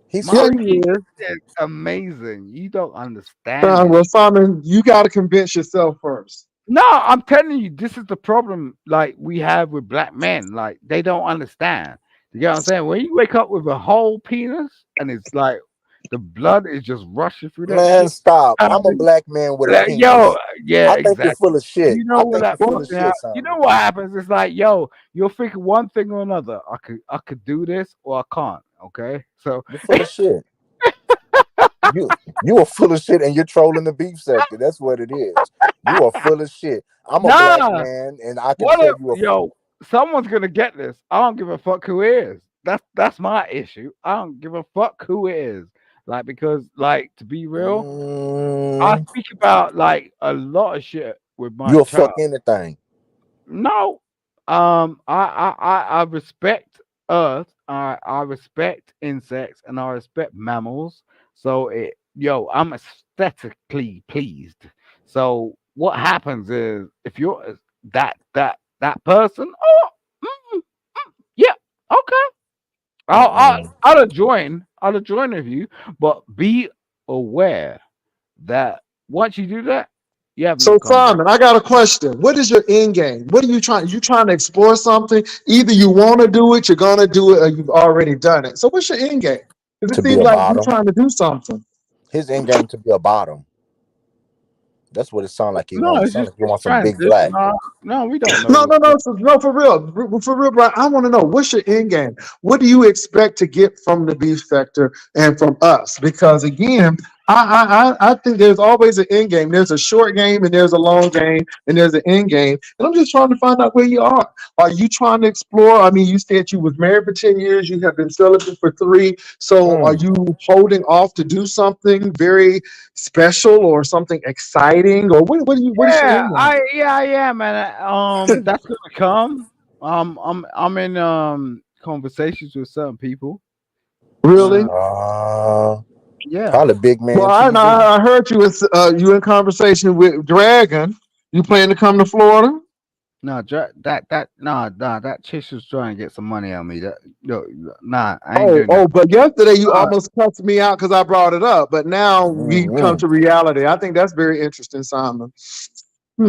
He's my Yeah, he freaky. penis is. is amazing. You don't understand this. Well, Simon, you got to convince yourself first. No, I'm telling you, this is the problem. Like we have with black men, like they don't understand. You get what I'm saying? When you wake up with a whole penis and it's like the blood is just rushing through that Man, shit. stop. Um, I'm a black man with a yo, penis. yeah, I think you're exactly. full of shit. You know I what think that you're full of fucking shit, happens. You know Simon. what happens? It's like, yo, you'll think one thing or another. I could do this or I can't. Okay, so You're full of shit. You are full of shit and you're trolling the beef sector. That's what it is. You are full of shit. I'm a black nah, man and I can what tell if you a yo? Someone's gonna get this. I don't give a fuck who it is. That's my issue. I don't give a fuck who it is. Like because like to be real, I mm, speak about like a lot of shit with my you'll child. fuck anything. No, I respect Earth. I respect insects and I respect mammals. So I'm aesthetically pleased. So what happens is if you're that person, oh, mm, yeah, okay, Mm-mm. I'll join with you, but be aware that once you do that, you have no So comeback. Simon, I got a question. What is your end game? What are you trying? You trying to explore something? Either you want to do it, you're gonna do it, or you've already done it. So what's your end game? Because To it be seems a like you're bottom. trying to do something. His end game to be a bottom. That's what it sounds like he No, wants. It it's sounds just like he wants some big transition. black. No, no, we don't know No, what's no, going. no, no, for real, Brian. I want to know what's your end game. What do you expect to get from the beef sector and from us? Because again, I think there's always an end game. There's a short game and there's a long game and there's an end game. And I'm just trying to find out where you are. Are you trying to explore? I mean, you said you was married for 10 years. You have been celibate for 3. So are Mm. you holding off to do something very special or something exciting? Or what is your end game? Yeah, I am, and that's gonna come. I'm in conversations with certain people. Really? Uh, Uh, yeah. Probably big Well, man TV. I heard you in conversation with Dragon. You plan to come to Florida? No, that chick was trying to get some money on me. That no, nah, I ain't doing that. But yesterday you Uh, almost cussed me out because I brought it up. But now we come Mm-mm. to reality. I think that's very interesting, Simon.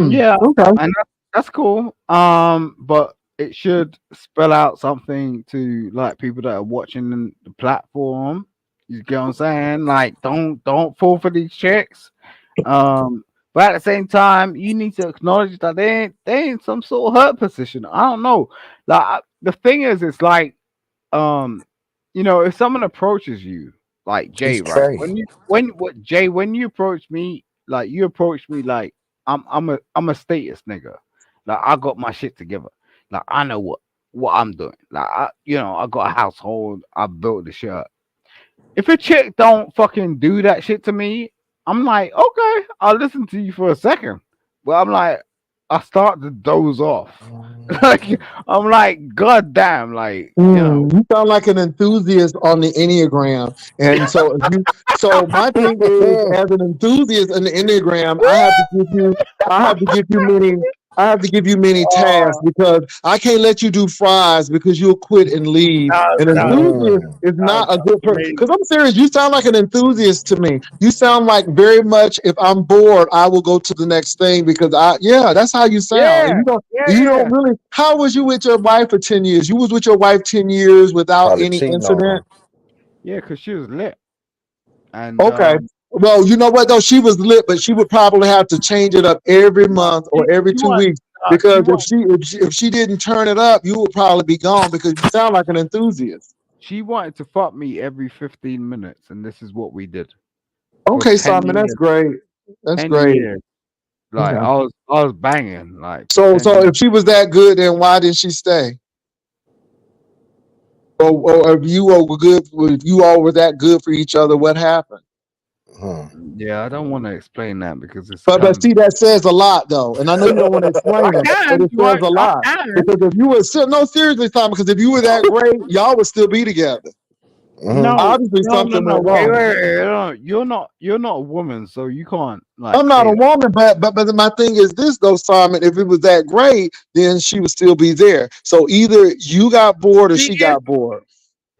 yeah, Okay. and that's cool. But it should spell out something to like people that are watching the platform. You get what I'm saying? Like, don't fall for these chicks. But at the same time, you need to acknowledge that they ain't some sort of hurt position. I don't know. The thing is, it's like if someone approaches you, like He's Jay, right? Trey. When you approach me, like you approach me like I'm a status nigga. Like I got my shit together. Like I know what I'm doing. Like I got a household. I built the shit up. If a chick don't fucking do that shit to me, I'm like, okay, I'll listen to you for a second. But I'm like, I start to doze off. Like I'm like, god damn, You sound like an enthusiast on the Enneagram. And so my thing is, as an enthusiast in the Enneagram, I have to give you many I have to give you many tasks because I can't let you do fries because you'll quit and leave. An enthusiast Mm. is not a good person. amazing. Because I'm serious, you sound like an enthusiast to me. You sound like very much if I'm bored, I will go to the next thing because yeah, that's how you sound. Yeah, And yeah, you yeah. don't really. How was you with your wife for 10 years? You was with your wife 10 years without Probably any cheating on incident? her. Yeah, because she was lit. And Okay. Well, you know what though? She was lit, but she would probably have to change it up every no, month or every she 2 weeks she because want if she didn't turn it up, you would probably be gone because you sound like an enthusiast. she wanted to fuck me every 15 minutes, and this is what we did for Okay, 10 Simon, that's years. great. That's 10 great. years. Like Okay. I was banging like for So 10 so years. if she was that good, then why didn't she stay? Or if you all were that good for each other, what happened? Hmm. Yeah, I don't want to explain that because it's But kind see, that says a lot, though, and I know you don't want to explain it, but it says a I lot can. because if you were no seriously, Simon, because if you were that great, y'all would still be together. Hmm. No, Obviously, no. something went Wait, wrong. wait, wait. No, you're not a woman, so you can't like I'm not say a that. woman, but my thing is this, though, Simon. If it was that great, then she would still be there. So either you got bored or She she is got bored.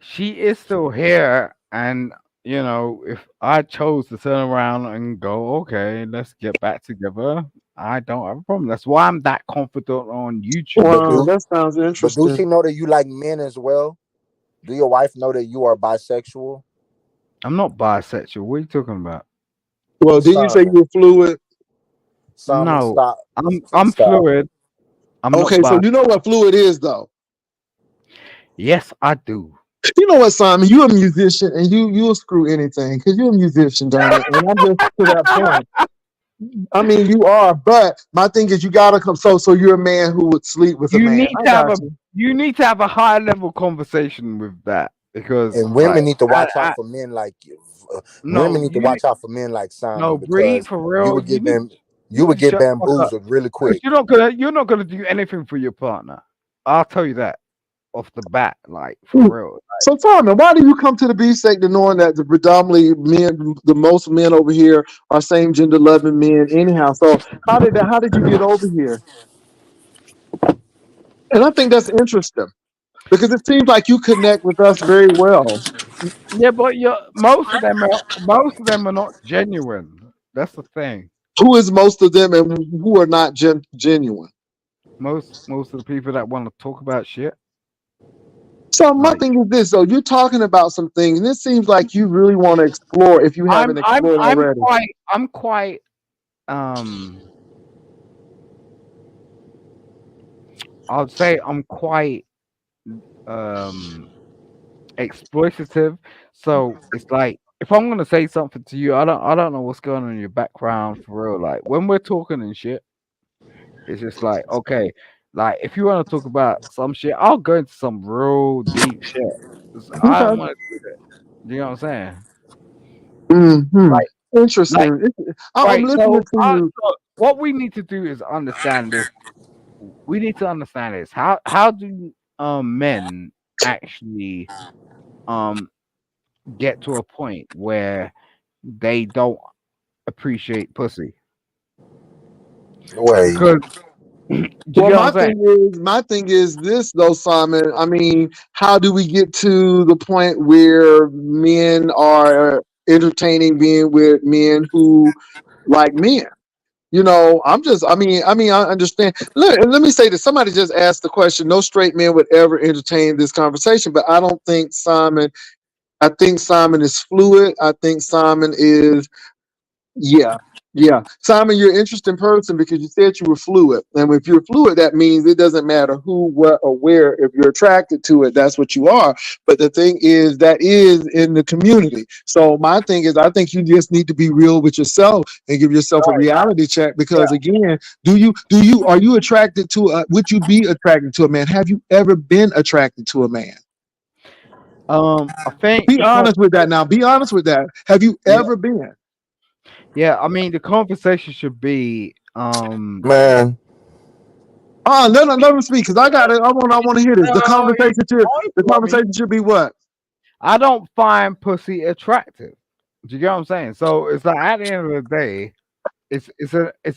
she is still here, and if I chose to turn around and go, okay, let's get back together, I don't have a problem. That's why I'm that confident on YouTube. But Wow, do that sounds but do interesting. she know that you like men as well? Do your wife know that you are bisexual? I'm not bisexual. What are you talking about? Well, didn't you say you Simon, were fluid? Simon, No, stop, I'm stop. fluid. I'm not Okay, so bi. you know what fluid is, though. Yes, I do. You know what, Simon? You a musician, and you'll screw anything because you're a musician, darn it. And I'm just to that point. I mean, you are, but my thing is, you gotta come. So you're a man who would sleep with a You man. need I to have got a you. you need to have a high level conversation with that because And like women need to watch out I for men like you. Women no need to watch out for men like no Simon breed because for you real. would get You you need would to get shut the fuck up bamboozled really because quick. you're not gonna do anything for your partner. I'll tell you that off the bat, like for real. So, Simon, why do you come to the B sector knowing that the predominantly men, the most men over here are same gender loving men anyhow? So, how did you get over here? And I think that's interesting because it seems like you connect with us very well. Yeah, but most of them are not genuine. That's the thing. Who is most of them, and who are not genuine? Most of the people that want to talk about shit, So my like thing is this: though, you're talking about some things, and it seems like you really want to explore if you I'm haven't I'm explored I'm already. quite um I'd say I'm quite um exploitative. So it's like if I'm gonna say something to you, I don't know what's going on in your background for real. Like when we're talking and shit, it's just like okay, like if you want to talk about some shit, I'll go into some real deep shit. 'Cause I Okay. don't want to do that. You know what I'm saying? Hmm. Like like Interesting. I'm right. listening to you. So what we need to do is understand this. We need to understand this. How do men actually um get to a point where they don't appreciate pussy? Wait, Because do you Well, get what I'm saying? my thing is this though, Simon. I mean, how do we get to the point where men are entertaining being with men who like men? I'm just, I understand. Look, and let me say this. Somebody just asked the question, no straight man would ever entertain this conversation, but I don't think Simon, I think Simon is fluid. I think Simon is, yeah, yeah. Simon, you're an interesting person because you said you were fluid. And if you're fluid, that means it doesn't matter who, what, or where. If you're attracted to it, that's what you are. But the thing is, that is in the community. So my thing is, I think you just need to be real with yourself and give yourself a reality check. Because again, are you attracted to would you be attracted to a man? Have you ever been attracted to a man? I think Be the honest with that now. Be honest with that. Have you yeah, ever been? yeah. I mean, the conversation should be Man, Oh, let him speak because I got it. I want to hear this. The no, you conversation should the I mean, conversation should be what? I don't find pussy attractive. Do you get what I'm saying? So it's like at the end of the day, it's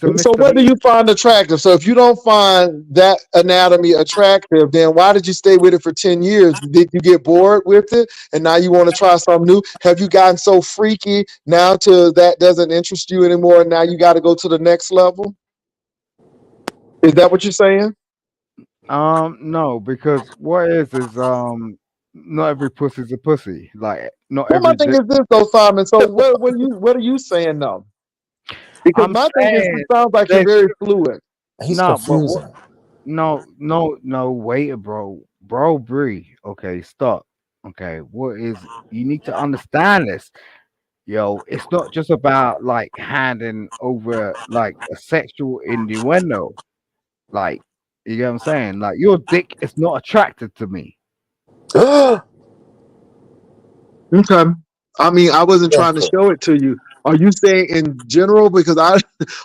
a So what do misdemeanor. you find attractive? So if you don't find that anatomy attractive, then why did you stay with it for 10 years? Did you get bored with it and now you want to try something new? Have you gotten so freaky now to that doesn't interest you anymore and now you got to go to the next level? Is that what you're saying? No, because what is not every pussy's a pussy. Like not Well, my every thing dick. is this though, Simon. So what are you saying though? Because I'm my thing is it saying sounds like you're there's very fluid. he's no, but what? confusing. No, wait, bro, Bree. Okay, stop. Okay, what is you need to understand this, yo? It's not just about like handing over like a sexual innuendo. Like, you get what I'm saying? Like, your dick is not attracted to me. Okay. I mean, I wasn't trying to Answer. show it to you. Are you saying in general? Because I,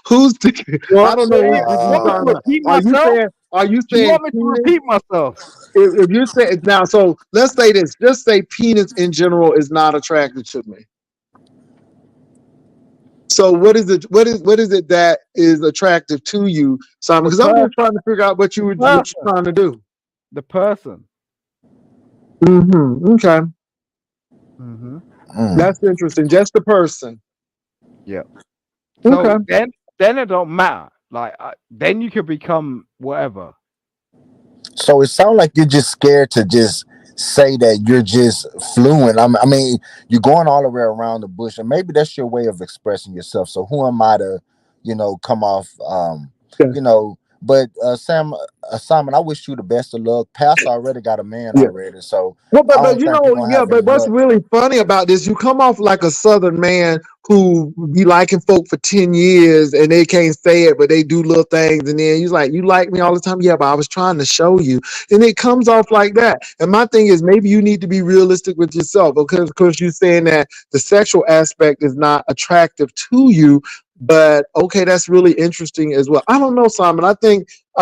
who's the, I What? don't know who's You want me to talking about. repeat Are you myself? saying? Are you Do you saying want me to penis? repeat myself? If you're saying now, so let's say this. Just say penis in general is not attractive to me. So what is it? What is it that is attractive to you, Simon? The Because I'm person, just trying to figure out what the you're person, trying to do. the person. Okay, Hmm. Mm. that's interesting. Just the person. Yeah. Okay. So then it don't matter. Like, then you can become whatever. So it sounds like you're just scared to just say that you're just fluent. I mean, you're going all the way around the bush, and maybe that's your way of expressing yourself. So who am I to, come off, Yeah. But Simon, I wish you the best of luck. Pastor already got a man Yeah. already, so Well, I but don't think you're gonna yeah, have any but what's luck. really funny about this, you come off like a southern man who be liking folk for 10 years and they can't say it, but they do little things. And then he's like, you like me all the time? Yeah, but I was trying to show you. And it comes off like that. And my thing is maybe you need to be realistic with yourself because of course you're saying that the sexual aspect is not attractive to you. But okay, that's really interesting as well. I don't know, Simon. I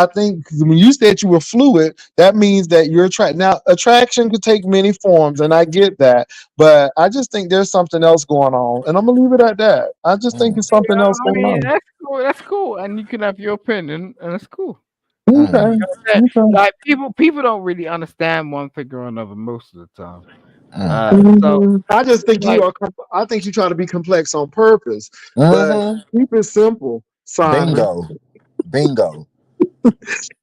think when you said you were fluid, that means that you're attracted. Now, attraction could take many forms, and I get that. But I just think there's something else going on, and I'm gonna leave it at that. I just think Mm, there's something else I going mean, on. that's cool. That's cool, and you can have your opinion, and it's cool. Okay, mm, Yeah, okay. like people don't really understand one thing or another most of the time. mm. So I just think you like, are. I think you try to be complex on purpose, but Mm-hmm. keep it simple, Simon. Bingo, bingo.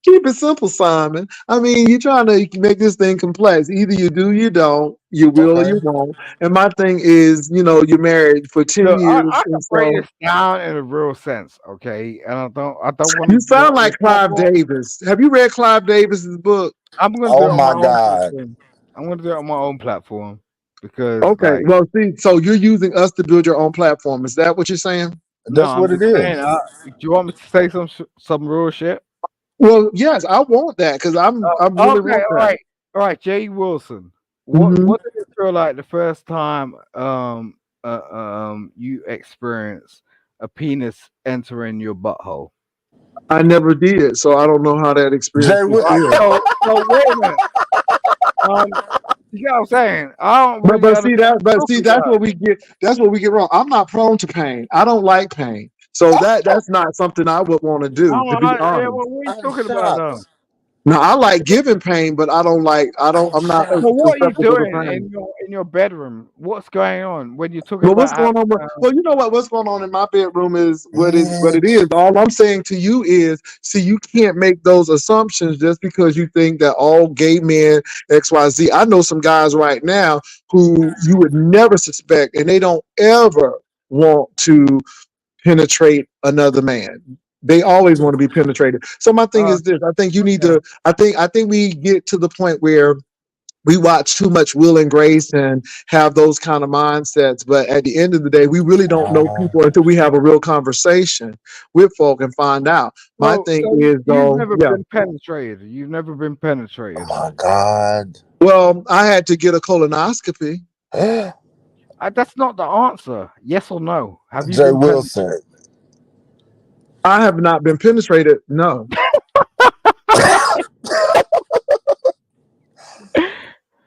Keep it simple, Simon. I mean, you're trying to make this thing complex. Either you do, you don't, you will or Okay. you won't. And my thing is, you're married for 10 look, years. I can And break so this down in a real sense, okay? And I don't want to you do it sound on your like Clive platform. Davis. Have you read Clive Davis's book? I'm gonna do Oh it on my my own God. platform. I'm gonna do it on my own platform because, Okay. like, Well, see, so you're using us to build your own platform. Is that what you're saying? no, That's I'm what it just saying. is. Do you want me to say some real shit? Well, yes, I want that because I really Okay, want that. all right. Jay Wilson, Hmm. what did it feel like the first time you experienced a penis entering your butthole? I never did, so I don't know how that experience Jay, would feel. So wait a minute. Um, you know what I'm saying? I don't But really but see understand that what but you're see talking that's about. what we get. That's what we get wrong. I'm not prone to pain. I don't like pain. So that's not something I would want to do. To be Yeah, honest. what are you I'm talking about shocked. though? Now I like giving pain, but I don't like. I don't. Oh, I'm not shut So what are you susceptible to doing pain. in your bedroom? What's going on when you're talking Well, what's about going on? Well, you know what? What's going on in my bedroom is what it is. All I'm saying to you is, see, you can't make those assumptions just because you think that all gay men X Y Z. I know some guys right now who you would never suspect, and they don't ever want to penetrate another man. They always want to be penetrated. So my thing uh, is this: I think you need okay. to. I think we get to the point where we watch too much Will and Grace and have those kind of mindsets. But at the end of the day, we really don't know up. people until we have a real conversation with folk and find out. My thing So is you've though, never yeah. been penetrated. You've never been Oh penetrated. my God. Well, I had to get a colonoscopy. That's not the answer. Yes or no? Have you Jay been Wilson. penetrated? I have not been penetrated. No.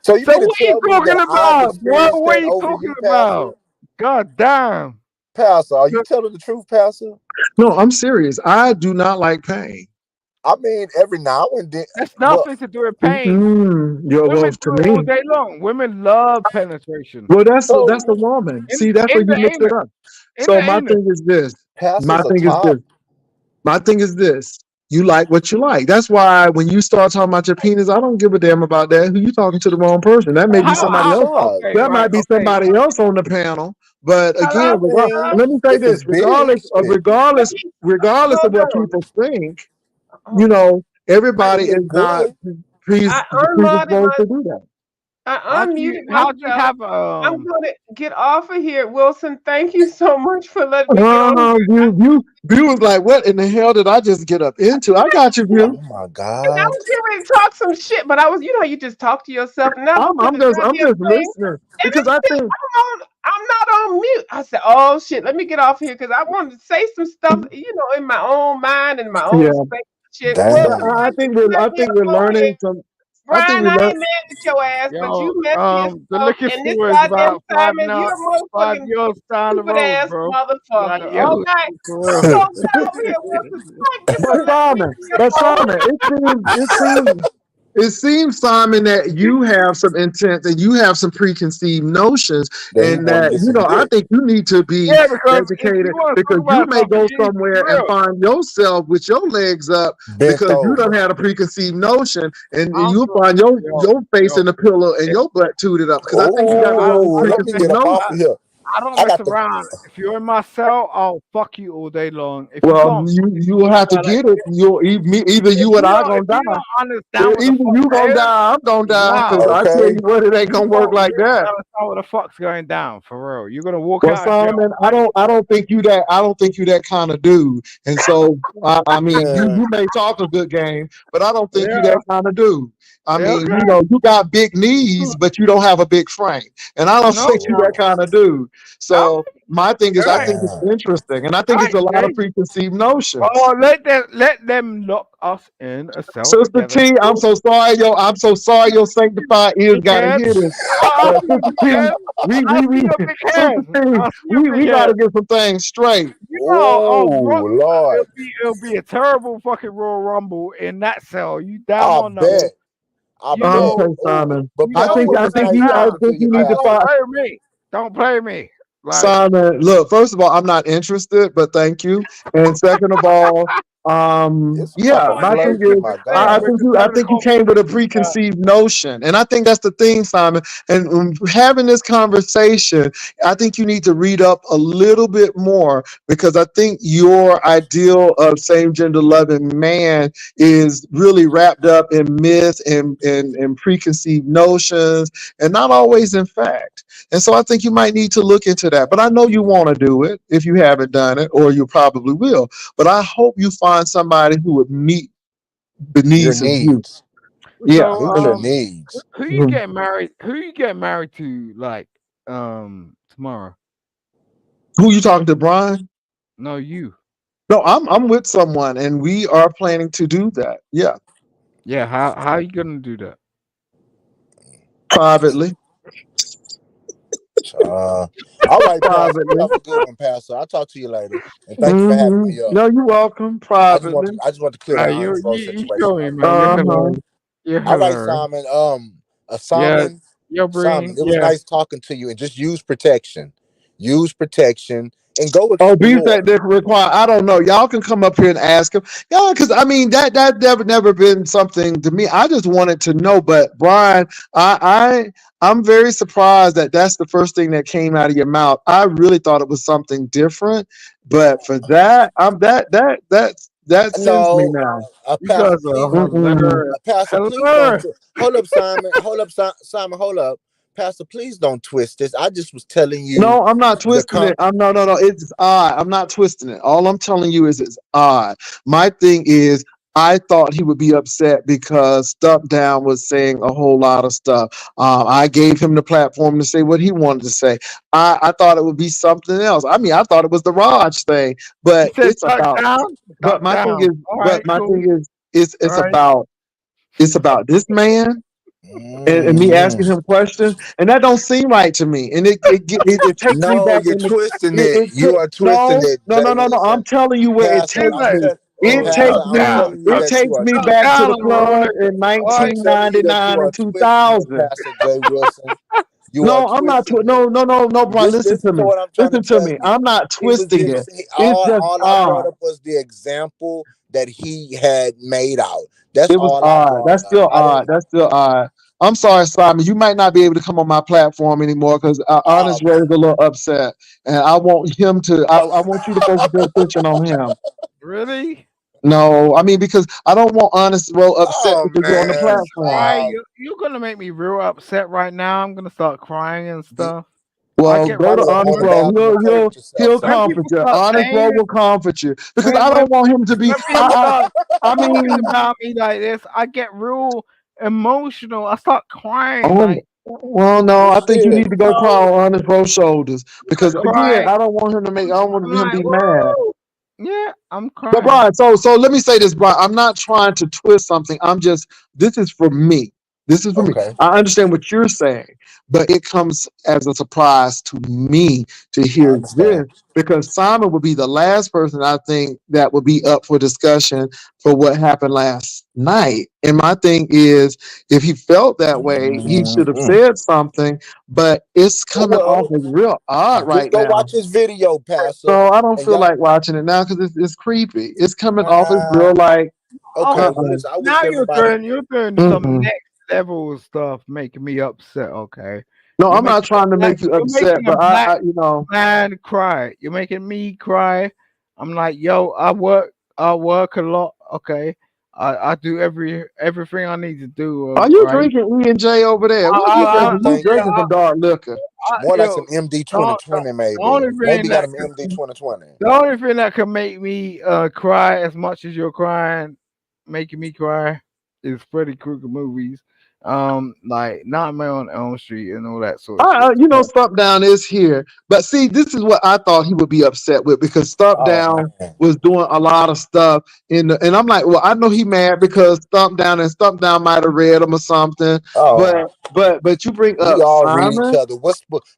So you So mean to what are you tell me that talking I've about, bro? experienced What are that you over talking you, Pastor? about? God damn. Pastor, are you telling the truth, Pastor? No, I'm serious. I do not like pain. I mean, every now and then. That's Well, nothing to do with pain. Mm-mm. Yeah, well, Women to do it all me, day long. Women love penetration. well, that's so the woman. See, that's where In you the mix it anus. up. In So the my anus. thing is this. My pastors are thing is top. this. My thing is this. You like what you like. That's why when you start talking about your penis, I don't give a damn about that. Who you talking to the wrong person? That may be somebody else. Shut. Okay, That right, might be okay. somebody else on the panel. But again, I Hello, mean, let me say if it's this: big, shit, regardless of hold what on. people think, you Oh, know, I, everybody if is it's not good, I unmodded predisposed my, to do that. I unmuted How do you myself. have I'm going to get off of here, Wilson. Thank you so much for letting me get on Oh, here. you was like, what in the hell did I just get up into? I got you, oh view. my And I God. was getting ready to talk some shit, but I was, you just talk to yourself, and I look at the I'm goddamn just thing, listening and because it I said think, I'm not on mute. I said, "Oh shit, let me get off here because I wanted to say some stuff, in my own mind and my own yeah. space. Shit, But Wilson, Damn. thank you for letting me I think we're on here. learning some. I think Brian, we I learn. ain't mad at your ass, but yo, you messy as the fuck. liquor And this store is goddamn about five Simon, now you're a 5 motherfucking yards down the stupid road, ass bro. motherfucker. Like, yo, Okay, for I'm real. gonna get off here, Wilson. Thank you for letting me be But alone. Simon, it seems, Simon, that you have some intent and you have some preconceived notions, That he and want to that get some I dick. think you need to be Yeah, because if educated you want to because talk you about may something, go you need to be somewhere and real. find yourself with your legs up Bent because you don't over. have a preconceived notion, and I'm you'll so, find yo, your face yo. in the pillow and If your butt tooted up because I think you got a I, little Oh, I let don't me mess, preconceived get up off notion. of here. I don't I mess got the. around. If you're in my cell, I'll fuck you all day long. If you Well, can't fucking you will have to like, get it. Either you and I if gonna you die. don't understand what the Either fuck you that gonna is, die, I'm gonna die. nah, Because I tell Okay. you what, it ain't gonna work like you that. don't understand what the fuck's going down for real. You're gonna walk Well, out of jail. Simon, Right? I don't think you that. I don't think you that kind of dude. And so, I mean, Man, you may talk a good game, but I don't think you Yeah, that kind of dude. I yeah, mean, okay. you got big knees, but you don't have a big frame, and I don't No, think you that kind of dude. all So, my thing is, I right, think it's damn. interesting, and I all think it's right, a lot of Jay. preconceived notions. Oh, let them lock us in a cell Sister together. T, I'm so sorry your sanctified ears gotta Dickhead. hear this. I'll But see your Sister big T, head. I'll see your big Sister head. T, I'll see your big we head. gotta get some things straight. You know, Oh Lord. it'll be a terrible fucking Royal Rumble in that cell. You damn I well know. bet. I You bet. know, Okay, Oh, Simon. but you I know Pastor, think what's I this think going nice you I down. talking to think you, you need Like, to don't find Pastor. play with me. Don't play with me. Like, Simon. Look, first of all, I'm not interested, but thank you. And second of all, It's yeah, fucking no, my thing this flirty, is is, the my thing. We're just I having a think you came with a conversation. preconceived notion, and I think that's the thing, Simon. And having this conversation, I think you need to read up a little bit more because I think your ideal of same gender loving man is really wrapped up in myth and preconceived notions, and not always in fact. And so I think you might need to look into that. But I know you want to do it if you haven't done it, or you probably will. But I hope you find somebody who would meet the your needs of you. needs. Yeah. So, Meet your needs. who you getting married? Who you getting married to? Like, tomorrow? Who you talking to, Brian? No, you. No, I'm with someone, and we are planning to do that. Yeah, Yeah. How you gonna do that? privately. Uh, all right, Pastor. You privately. have a good one, Pastor. I'll talk to you later. And thank you for having me up. No, you're welcome. Privately. I just want to clear the You honest roll you situation show me, up. man. You're Uh-huh. hilarious. You're All right, hilarious. Simon. Yes, Simon, you're Simon. bringing. It was Yeah. nice talking to you, and just use protection. Use protection and go Oh, beef explore. that require. I don't know. Y'all can come up here and ask him. Yeah, because I mean that never been something to me. I just wanted to know. But Brian, I'm very surprised that that's the first thing that came out of your mouth. I really thought it was something different. But for that, that sends me No, now. You Pastor, guys are please. Mm-mm. hilarious. Pastor, please don't. Hilarious. Hold up, Simon. Hold up, Simon. Hold up, Pastor. Please don't twist this. I just was telling you No, I'm not the twisting it. I'm no. It's odd. I'm not twisting it. All I'm telling you is it's odd. My thing is, I thought he would be upset because Stump Down was saying a whole lot of stuff. I gave him the platform to say what he wanted to say. I thought it would be something else. I mean, I thought it was the Raj thing, You but said it's duck about. down, But duck my thing down. is, All right, cool. All it's right. about this man and me asking Mhm. him questions, and that don't seem right to me. And it takes me No, back you're in the twisting it. You are twisting no it, no Jay no no no. I'm Wilson. telling you where it Pastor, He's takes I'm like, me. telling It oh, Pastor, takes duck I'm me. down, telling you duck, It that you takes are me duck back to down, the twisting it. flood Veronica. in All I'm right. telling you that you 1999 are and twisting it, 2000. Pastor Jay Wilson. You are No, I'm not. twisting it. No, Brian. Just Listen to listen to me. what I'm trying to Listen to tell me. you. I'm not He was twisting it. just It's just all I brought odd. up was the example that he had made out. That's It was all I odd. brought That's up. still I odd. didn't. That's still odd. I'm sorry, Simon. You might not be able to come on my platform anymore because Oh Honest Ray is a little upset, and I want him to. I want you to focus your attention on him. Really? No, I mean because I don't want Honest Ray upset oh because you're on the man, platform. Why stop. you're gonna make me real upset right now? I'm gonna start crying and You, stuff. I Well, get go why to real don't go in Honest the Row. emotional. bathroom and collect yourself, He'll When son? comfort people you. start Honest Row saying will comfort you because when I when don't want him to be. when people start I talking mean, about me like this, I get real emotional. I start crying oh, like, well, no, You I think you should. need to go cry oh, on Honest Row shoulders I because again, cry. I don't want him to make. I don't want I'm him like, to be mad. woo! Yeah, I'm But crying. Brian, so let me say this, Brian. I'm not trying to twist something. I'm just this is for me. This is for me. Okay. I understand what you're saying, but it comes as a surprise to me to I hear this understand. because Simon would be the last person I think that would be up for discussion for what happened last night. And my thing is, if he felt that way, he should have Mm-mm. said something. But it's coming off Well, as real odd just right go now. watch his video, Pastor. So I don't And feel y'all, like watching it now because it's creepy. It's coming off as uh, real like okay. Oh, Well, uh-uh. listen. I wish now everybody. you're doing some Mm-mm. next level stuff, making me upset. Okay, No, you're I'm not making trying to make you you're upset, making a but black I man cry. You're making me cry. I'm like, yo, I work a lot. Okay, I do everything I need to do. are you Right. drinking E&J over there? What you No, drinking? You thank Yeah, drinking you. some dark liquor. More like yo, some MD the, the 2020, the maybe. only Maybe thing got that him MD 2020. the only thing that can make me cry as much as you're crying, making me cry, is Freddy Krueger movies. Like Nightmare on Elm Street and all that sort of shit. So, Stump Down is here, but see, this is what I thought he would be upset with because Stump Oh Down man. was doing a lot of stuff and I'm like, well, I know he mad because Stump Down might have read him or something, but Oh, you bring we up all read each Simon. other.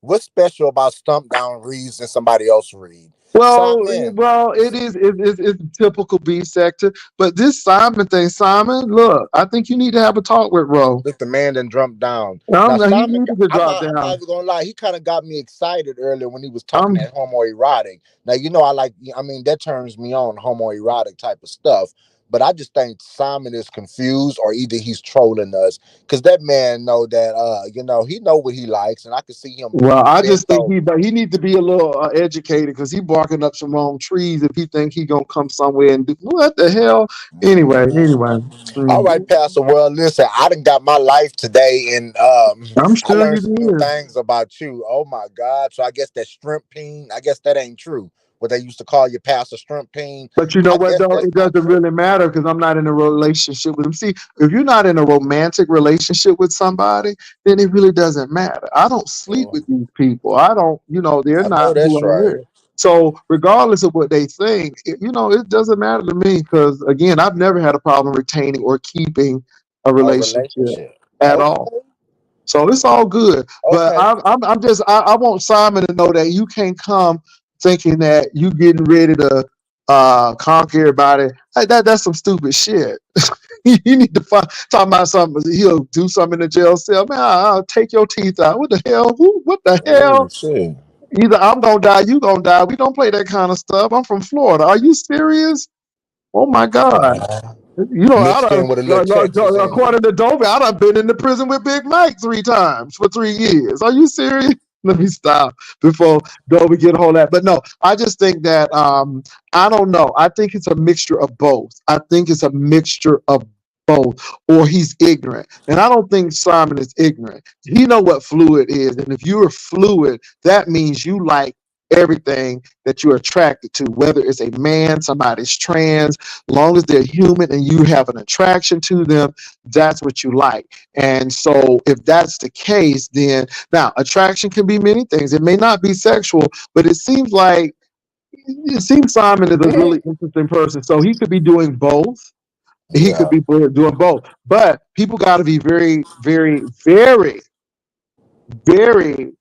What's special about Stump Down reads and somebody else read? Simon, It is it's typical B sector, but this Simon thing, Simon, look, I think you need to have a talk with Ro. look, the man done jumped down. Now He Simon, needed to drop I'm not down. even gonna lie. He kind of got me excited earlier when he was talking I'm that homoerotic. Now you know I like. I mean that turns me on homoerotic type of stuff. But I just think Simon is confused, or either he's trolling us, because that man know that he know what he likes, and I can see him Well, I bent just think over. he needs to be a little educated because he barking up some wrong trees if he think he gonna come somewhere and do what the hell. Anyway, All right, mm, Pastor. Well, listen, I done got my life today, and I'm I sure learned you some new did. things about you. Oh my God! So I guess that shrimp peen, I guess that ain't true. What they used to call you, Pastor Shrimp Peen. But you know I what guess though? that's It not doesn't true. really matter because I'm not in a relationship with him. See, if you're not in a romantic relationship with somebody, then it really doesn't matter. I don't sleep Oh, with these people. I don't, they're I know not who that's I'm right. with. So regardless of what they think, it doesn't matter to me because again, I've never had a problem retaining or keeping a A relationship relationship. at all. Okay. So it's all good. But Okay. I'm just I want Simon to know that you can't come thinking that you getting ready to conquer everybody. Like that's some stupid shit. You need to find talking about something. He'll do something in the jail cell. Man, I'll take your teeth out. What the hell? Who? What the Oh hell? shit. Either I'm gonna die, you gonna die. We don't play that kind of stuff. I'm from Florida. Are you serious? Oh my God. Uh, You know, Mixed in with a little Texas in it. according to Dovey, I done been in the prison with Big Mike 3 times for 3 years. Are you serious? Let me stop before Dovey get a hold of that. But no, I just think that I don't know. I think it's a mixture of both. I think it's a mixture of both, or he's ignorant. And I don't think Simon is ignorant. He know what fluid is, and if you're fluid, that means you like everything that you're attracted to, whether it's a man, somebody's trans, long as they're human and you have an attraction to them, that's what you like. And so if that's the case, then now attraction can be many things. It may not be sexual, but it seems Simon is a really interesting person. So he could be doing both. He could Yeah. be doing both. But people got to be very, very, very very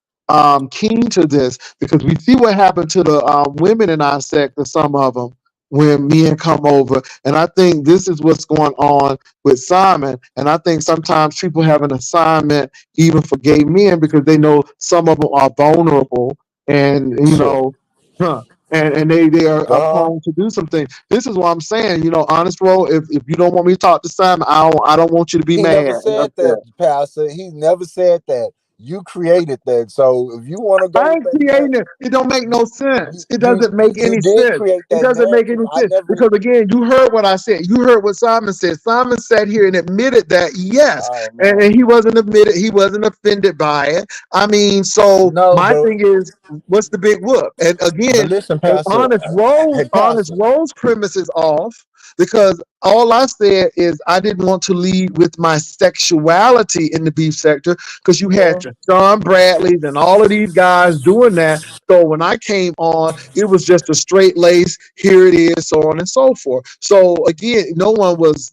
keen to this, because we see what happened to the women in our sector, some of them, when men come over. And I think this is what's going on with Simon. And I think sometimes people have an assignment even for gay men because they know some of them are vulnerable and, Sure. huh, and they are Uh-huh. prone to do some things. This is what I'm saying, honest role. If you don't want me to talk to Simon, I don't want you to be He mad never and said that, upset. Pastor. He never said that. You created that. So if you want to go I with ain't that creating it. narrative, It don't make you no sense. you It you doesn't make you, you any did sense. create It that doesn't make narrative. any I sense never. because again, you heard what I said. You heard what Simon said. Simon sat here and admitted that yes, Oh and man. he wasn't admitted. He wasn't offended by it. I mean, so No, my thing is, what's the big whoop? And but again, listen, Pastor. Hey, Honest Pastor. Rose premise is off because all I said is I didn't want to lead with my sexuality in the beef sector because you had Yeah. your John Bradleys and all of these guys doing that. So when I came on, it was just a straight lace, here it is, so on and so forth. So again, no one was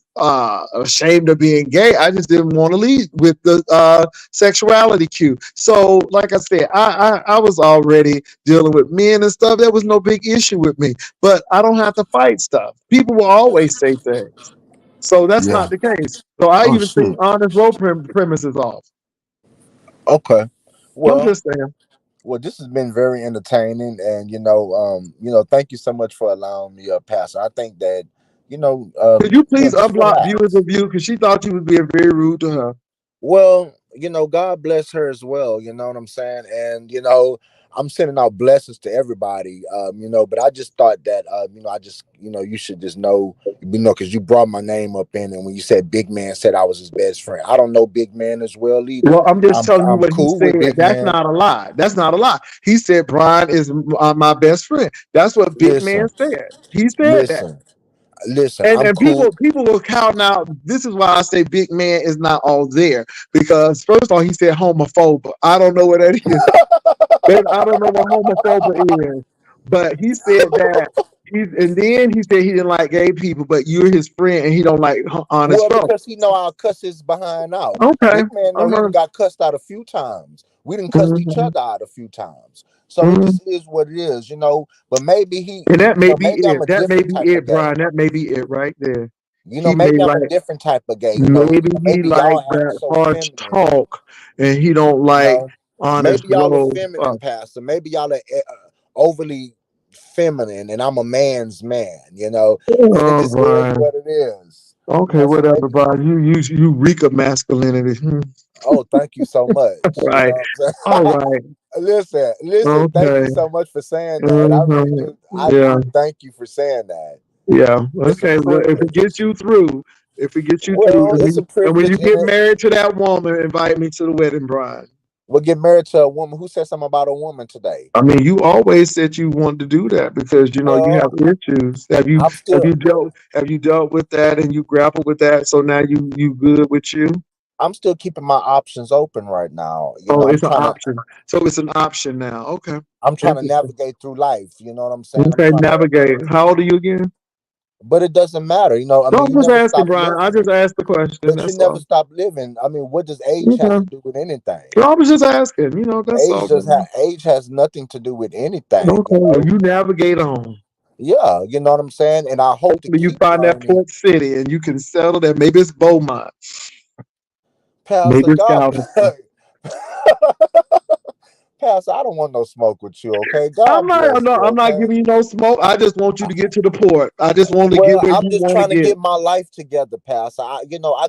ashamed of being gay. I just didn't want to lead with the sexuality cue. So like I said, I was already dealing with men and stuff. There was no big issue with me. But I don't have to fight stuff. People will always say things. So that's Yeah. not the case. So I Oh even think shoot. honest role premise is off. Okay. I'm Well, just saying. this has been very entertaining, and thank you so much for allowing me, Pastor. I think that Could you please just unblock viewers relax. of you? Because she thought you was being very rude to her. Well, God bless her as well. You know what I'm saying? And I'm sending out blessings to everybody. But I just thought that I just you should just know, because you brought my name up in, and when you said Big Man said I was his best friend, I don't know Big Man as well either. Well, I'm just I'm telling you I'm what he cool with said. Big That's Man. not a lie. That's not a lie. He said Brian is my best friend. That's what Big Man Listen, said. He said that. listen, listen. And I'm and cool. people will count out. This is why I say Big Man is not all there because first of all he said homophobe. I don't know what that is. I don't know what homophobic is, but he said that and then he said he didn't like gay people, but you're his friend and he don't like honest Well, folks. because he know I'll cuss his behind out. Okay, Big Man all know he done right. got cussed out a few times. We done cussed each Mhm, other out a few times. So it mhm. just is what it is. But maybe And that may be maybe I'm it. a That may different be type of it, gay. Brian. That may be it right there. He may Maybe I'm a like different type of gay. maybe he Maybe like y'all are that so harsh feminine. talk, and he don't You like know, honest maybe y'all are roles. feminine, Pastor. Maybe y'all are overly feminine, and I'm a man's man. And it Oh, just is Brian. what it is. Okay, So whatever, maybe. Brian. You reek of masculinity. Oh, thank you so much. You Right. know what All I'm saying? right. Listen, thank you Okay. so much for saying that. I really Mhm. do. I Yeah. do thank you for saying that. Yeah. It's a Okay. Well, if it gets privilege. you through, if it gets you through, Well, it's a and when you privilege in get it. married to that woman, invite me to the wedding, Brian. We'll get married to a woman. Who said something about a woman today? I mean, you always said you wanted to do that because you have Well, issues. I'm still Have you dealt with that and you grapple with that? So now you good with you? I'm still keeping my options open right now. Oh, it's an option. So it's an option now. Okay. I'm trying to Interesting. navigate through life. You know what I'm saying? I'm Okay, trying to navigate. How old are you again? but it doesn't matter. You know, I No, mean, I'm you just never asking, stop Brian. I just living, asked the question. but you That's never all. stop living. I mean, what does age have to Okay. do with anything? No, I was just asking. That's all. Brian. Age has nothing to do with anything. Okay. Well, you navigate on. Yeah, you know what I'm saying. And I hope to Hopefully, you keep find that learning. port city and you can settle there. Maybe it's Beaumont. Pastor, Maybe it's God Galveston. bless. Pastor, I don't want no smoke with you. Okay, I'm God not. I'm bless not. you. I'm not Okay. giving you no smoke. I just want you to get to the port. I just want to get Well, where I'm you just want to trying to get. get my life together, Pastor. I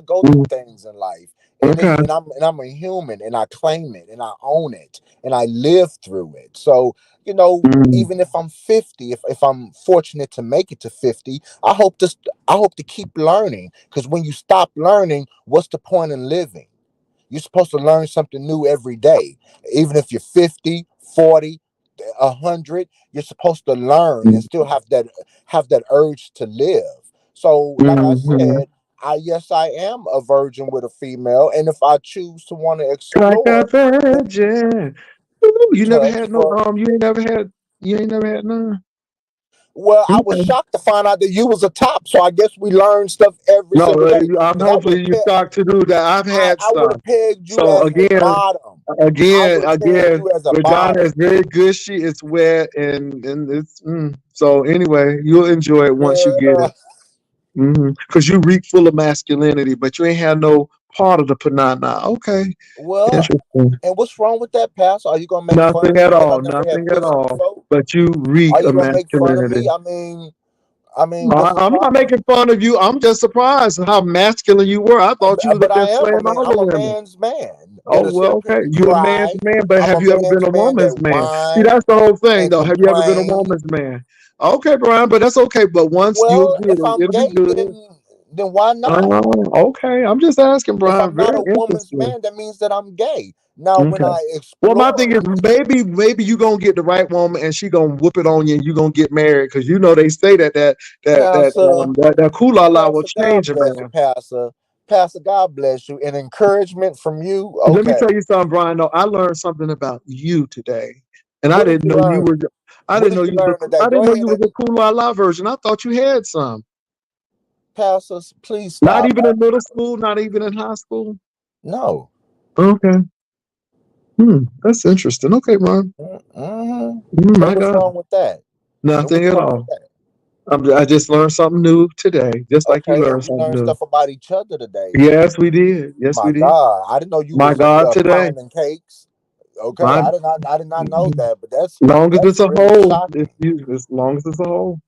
go through Mm, things in life, okay. and I'm a human, and I claim it, and I own it, and I live through it. So, you know, Mm, even if I'm 50, if I'm fortunate to make it to 50, I hope to keep learning. Because when you stop learning, what's the point in living? You're supposed to learn something new every day, even if you're 50, 40, 100. You're supposed to learn and mm, still have that urge to live. So, like I mm. said, I am a virgin with a female, and if I choose to want to Like a explore, virgin. Ooh, you never touch had no. for You ain't never had. You ain't never had none. well, I was Okay. shocked to find out that you was a top. So I guess we learn stuff every No, single day. I'm Because hopefully you start to do that. I've had I would some. have pegged you So as the again, bottom. I again, would have pegged again, you as a vagina bottom. is very gushy. It's wet and it's so anyway, you'll enjoy it once you get Yeah. it. Because you reek full of masculinity, but you ain't had no part of the panana. Okay, Well, interesting. and what's wrong with that, Pastor? Are you gonna make fun Nothing of me at because I all. never had Nothing at pussy all. before? But you reek Are you of gonna make fun of me? masculinity. I mean, what's the I'm not problem? making fun of you. I'm just surprised how masculine you were. I thought you would have But I been am a slaying man. all the I'm a women. man's man Oh that'll sit well, up here okay. and You're a man's cry. man, but I'm a have you ever been man's a man that woman's man? See, whine that's the whole thing, and though. Have you ever been a complain. woman's man? Okay, Brian, but that's okay. But once you'll Well, get if it, I'm it'll be gay, good. then why not? Okay. I'm just asking, If Brian. I'm not Very a woman's interesting. man, that means that I'm gay. Now, when Okay. I Well, my thing explore, is maybe you gonna get the right woman and she gonna whoop it on you and you gonna get married because they say Pastor, that kulala will Pastor, change God a bless you, man. Pastor. Pastor, God bless you. And encouragement from you. Let me Okay. tell you something, Brian. No, I learned something about you today, and I What did didn't you know you learn? were. I What didn't did know you you was learn a. today? I Go didn't know you ahead was and a cool la la version. I thought you had some. Pastor, please Not stop. even in middle school. Not even in high school. No. Okay. That's interesting. Okay, Brian. Mm-hmm. And My what's God. wrong with that? And Nothing what's at wrong with all. that? I just learned something new today, just like you Okay, learned and we something learned new. stuff about each other today. Yes, we did. Yes, My we did. God, I didn't know you My was God, today. priming cakes. Okay, My I did not know that, but long as that's it's a really whole. shocking. As long as it's a whole.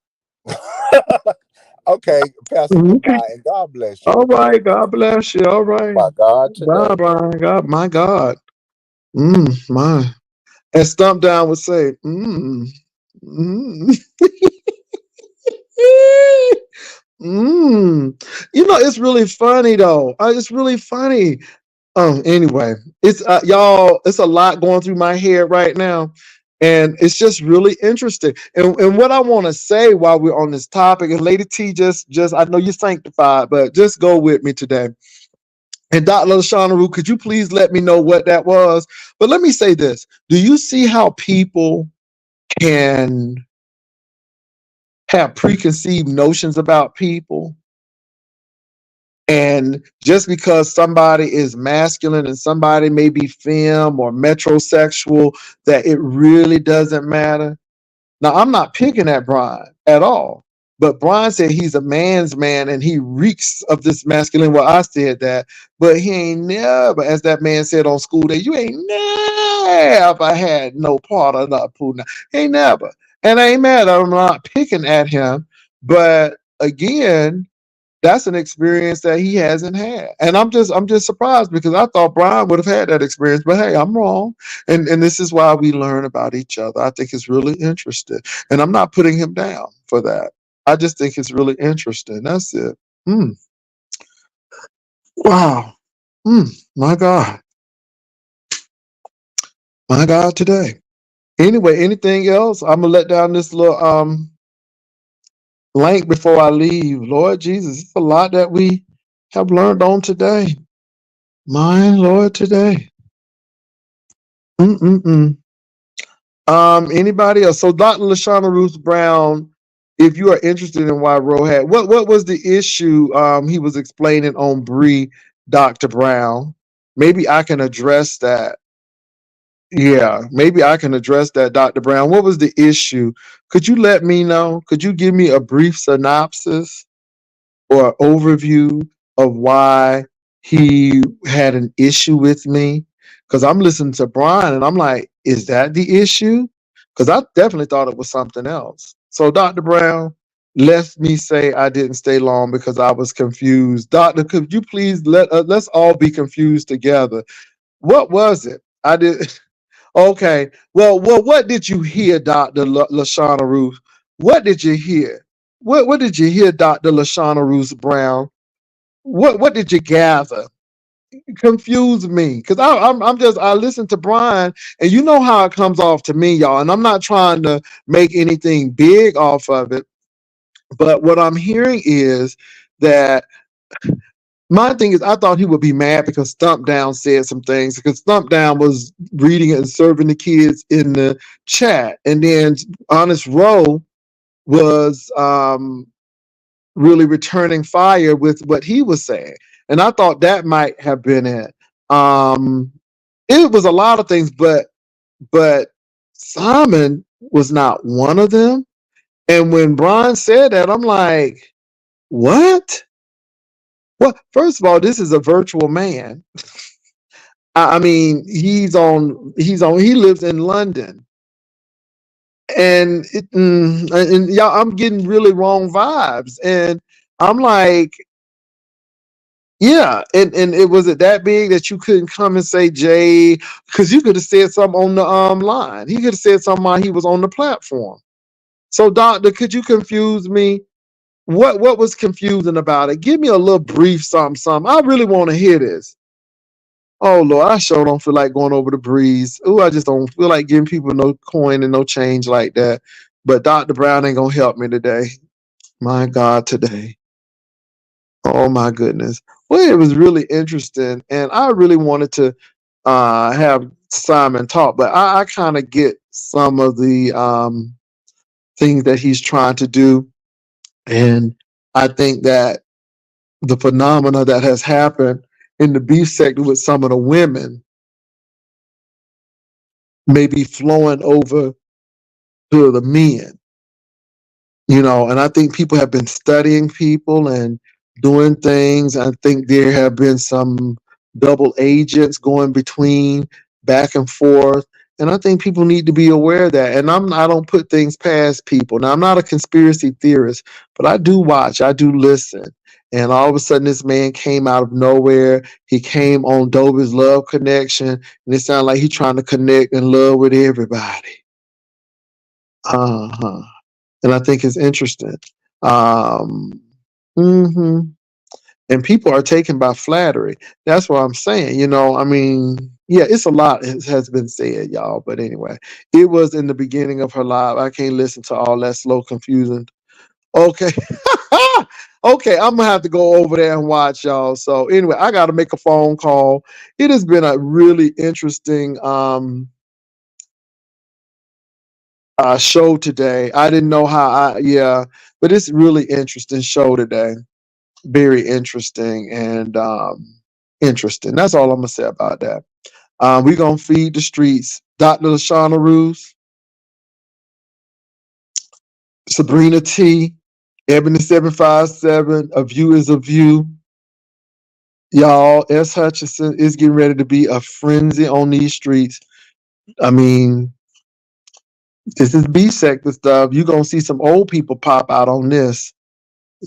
Okay, Pastor, Okay. goodbye and God bless you. All Okay, right. God bless you. All right. my God, Bye, today. Brian. God, my God. My. As Stump Down would say, mm. It's really funny though. It's really funny. Anyway, it's y'all. It's a lot going through my head right now, and it's just really interesting. And what I want to say while we're on this topic, and Lady T, just I know you're sanctified, but just go with me today. And Dr. Lashana, could you please let me know what that was? But let me say this: do you see how people can have preconceived notions about people? And just because somebody is masculine and somebody may be femme or metrosexual, that it really doesn't matter. Now, I'm not picking at Brian at all, but Brian said he's a man's man and he reeks of this masculine. Well, I said that, but he ain't never, as that man said on school day, you ain't never had no part of that pool. He ain't never. And I ain't mad. I'm not picking at him. But again, that's an experience that he hasn't had. And I'm just surprised because I thought Brian would have had that experience. But hey, I'm wrong. And this is why we learn about each other. I think it's really interesting. And I'm not putting him down for that. I just think it's really interesting. That's it. Mm, wow. My God. My God today. Anyway, anything else? I'm gonna let down this little link before I leave. Lord Jesus, it's a lot that we have learned on today. My Lord today. Mm-mm-mm. Anybody else? So Dr. Lashana Ruth Brown if you are interested in why Roe had what was the issue he was explaining on Bree, Dr. Brown. Maybe I can address that. Yeah, maybe I can address that, Dr. Brown. What was the issue? Could you let me know? Could you give me a brief synopsis or overview of why he had an issue with me? Because I'm listening to Brian and I'm like, is that the issue? Because I definitely thought it was something else. So, Dr. Brown, let me say I didn't stay long because I was confused. Doctor, could you please let's all be confused together? What was it? I did. Okay. Well, what did you hear, Doctor Lashana Ruth? What did you hear? What did you hear, Doctor Lashana Ruth Brown? What did you gather? Confuse me, because I'm just I listen to Brian, and you know how it comes off to me, y'all. And I'm not trying to make anything big off of it, but what I'm hearing is that my thing is, I thought he would be mad because Stump Down said some things because Stump Down was reading it and serving the kids in the chat, and then Honest Rowe was really returning fire with what he was saying, and I thought that might have been it. Um, it was a lot of things, but Simon was not one of them. And when Brian said that, I'm like, what? Well, first of all, this is a virtual man. I mean, he lives in London, and and y'all, I'm getting really wrong vibes, and I'm like, yeah, and it was it that big that you couldn't come and say Jay, because you could have said something on the line. He could have said something while he was on the platform. So, Doctor, could you confuse me? What was confusing about it? Give me a little brief something. I really want to hear this. Oh Lord, I sure don't feel like going over the breeze. Ooh, I just don't feel like giving people no coin and no change like that. But Dr. Brown ain't gonna help me today. My God, today. Oh my goodness. Well, it was really interesting, and I really wanted to have Simon talk, but I kind of get some of the things that he's trying to do, and I think that the phenomena that has happened in the beef sector with some of the women may be flowing over to the men, and I think people have been studying people and doing things. I think there have been some double agents going between back and forth. And I think people need to be aware of that. And I don't put things past people. Now, I'm not a conspiracy theorist, but I do watch, I do listen. And all of a sudden, this man came out of nowhere. He came on Dobie's Love Connection, and it sounded like he's trying to connect and love with everybody. Uh-huh. And I think it's interesting. Um, hmm And people are taken by flattery. That's what I'm saying. I mean, yeah, it's a lot has been said, y'all. But anyway, it was in the beginning of her life. I can't listen to all that slow, confusing. Okay. Okay, I'm gonna have to go over there and watch y'all. So anyway, I gotta make a phone call. It has been a really interesting show today. I didn't know yeah, but it's really interesting show today. Very interesting and interesting. That's all I'm gonna say about that. We're gonna feed the streets. Dr. Lashana Ruth, Sabrina T, Ebony 757, A View is a View. Y'all, S. Hutchinson is getting ready to be a frenzy on these streets. I mean, this is B sector stuff. You're gonna see some old people pop out on this.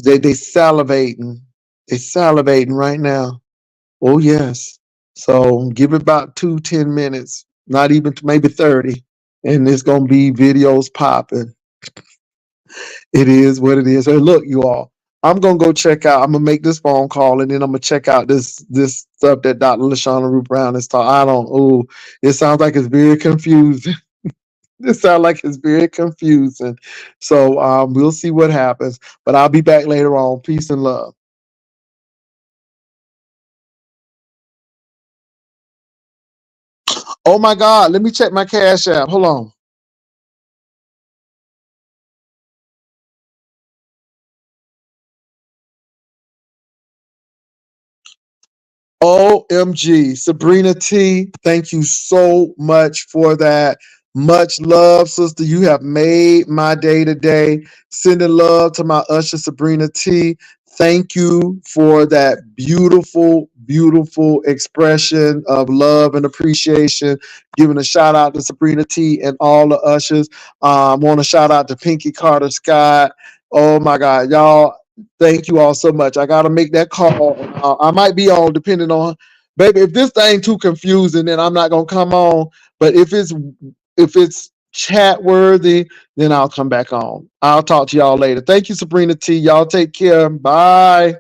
They salivating. They salivating right now. Oh yes. So give it about 10 minutes, not even maybe 30, and it's gonna be videos popping. It is what it is. Hey, look, you all. I'm gonna go check out. I'm gonna make this phone call, and then I'm gonna check out this stuff that Dr. Lashana Rue Brown is talking. I don't. Oh, it sounds like it's very confusing. It sounds like it's very confusing. So we'll see what happens. But I'll be back later on. Peace and love. Oh my God, let me check my cash app. Hold on. OMG, Sabrina T, thank you so much for that. Much love, sister. You have made my day today. Sending love to my usher, Sabrina T. Thank you for that beautiful, beautiful expression of love and appreciation. Giving a shout out to Sabrina T and all the ushers. Want to shout out to Pinky Carter Scott. Oh my God, y'all. Thank you all so much. I got to make that call. I might be on depending on, baby. If this thing too confusing, then I'm not gonna come on. But if it's chat worthy, then I'll come back on. I'll talk to y'all later. Thank you, Sabrina T. Y'all take care. Bye.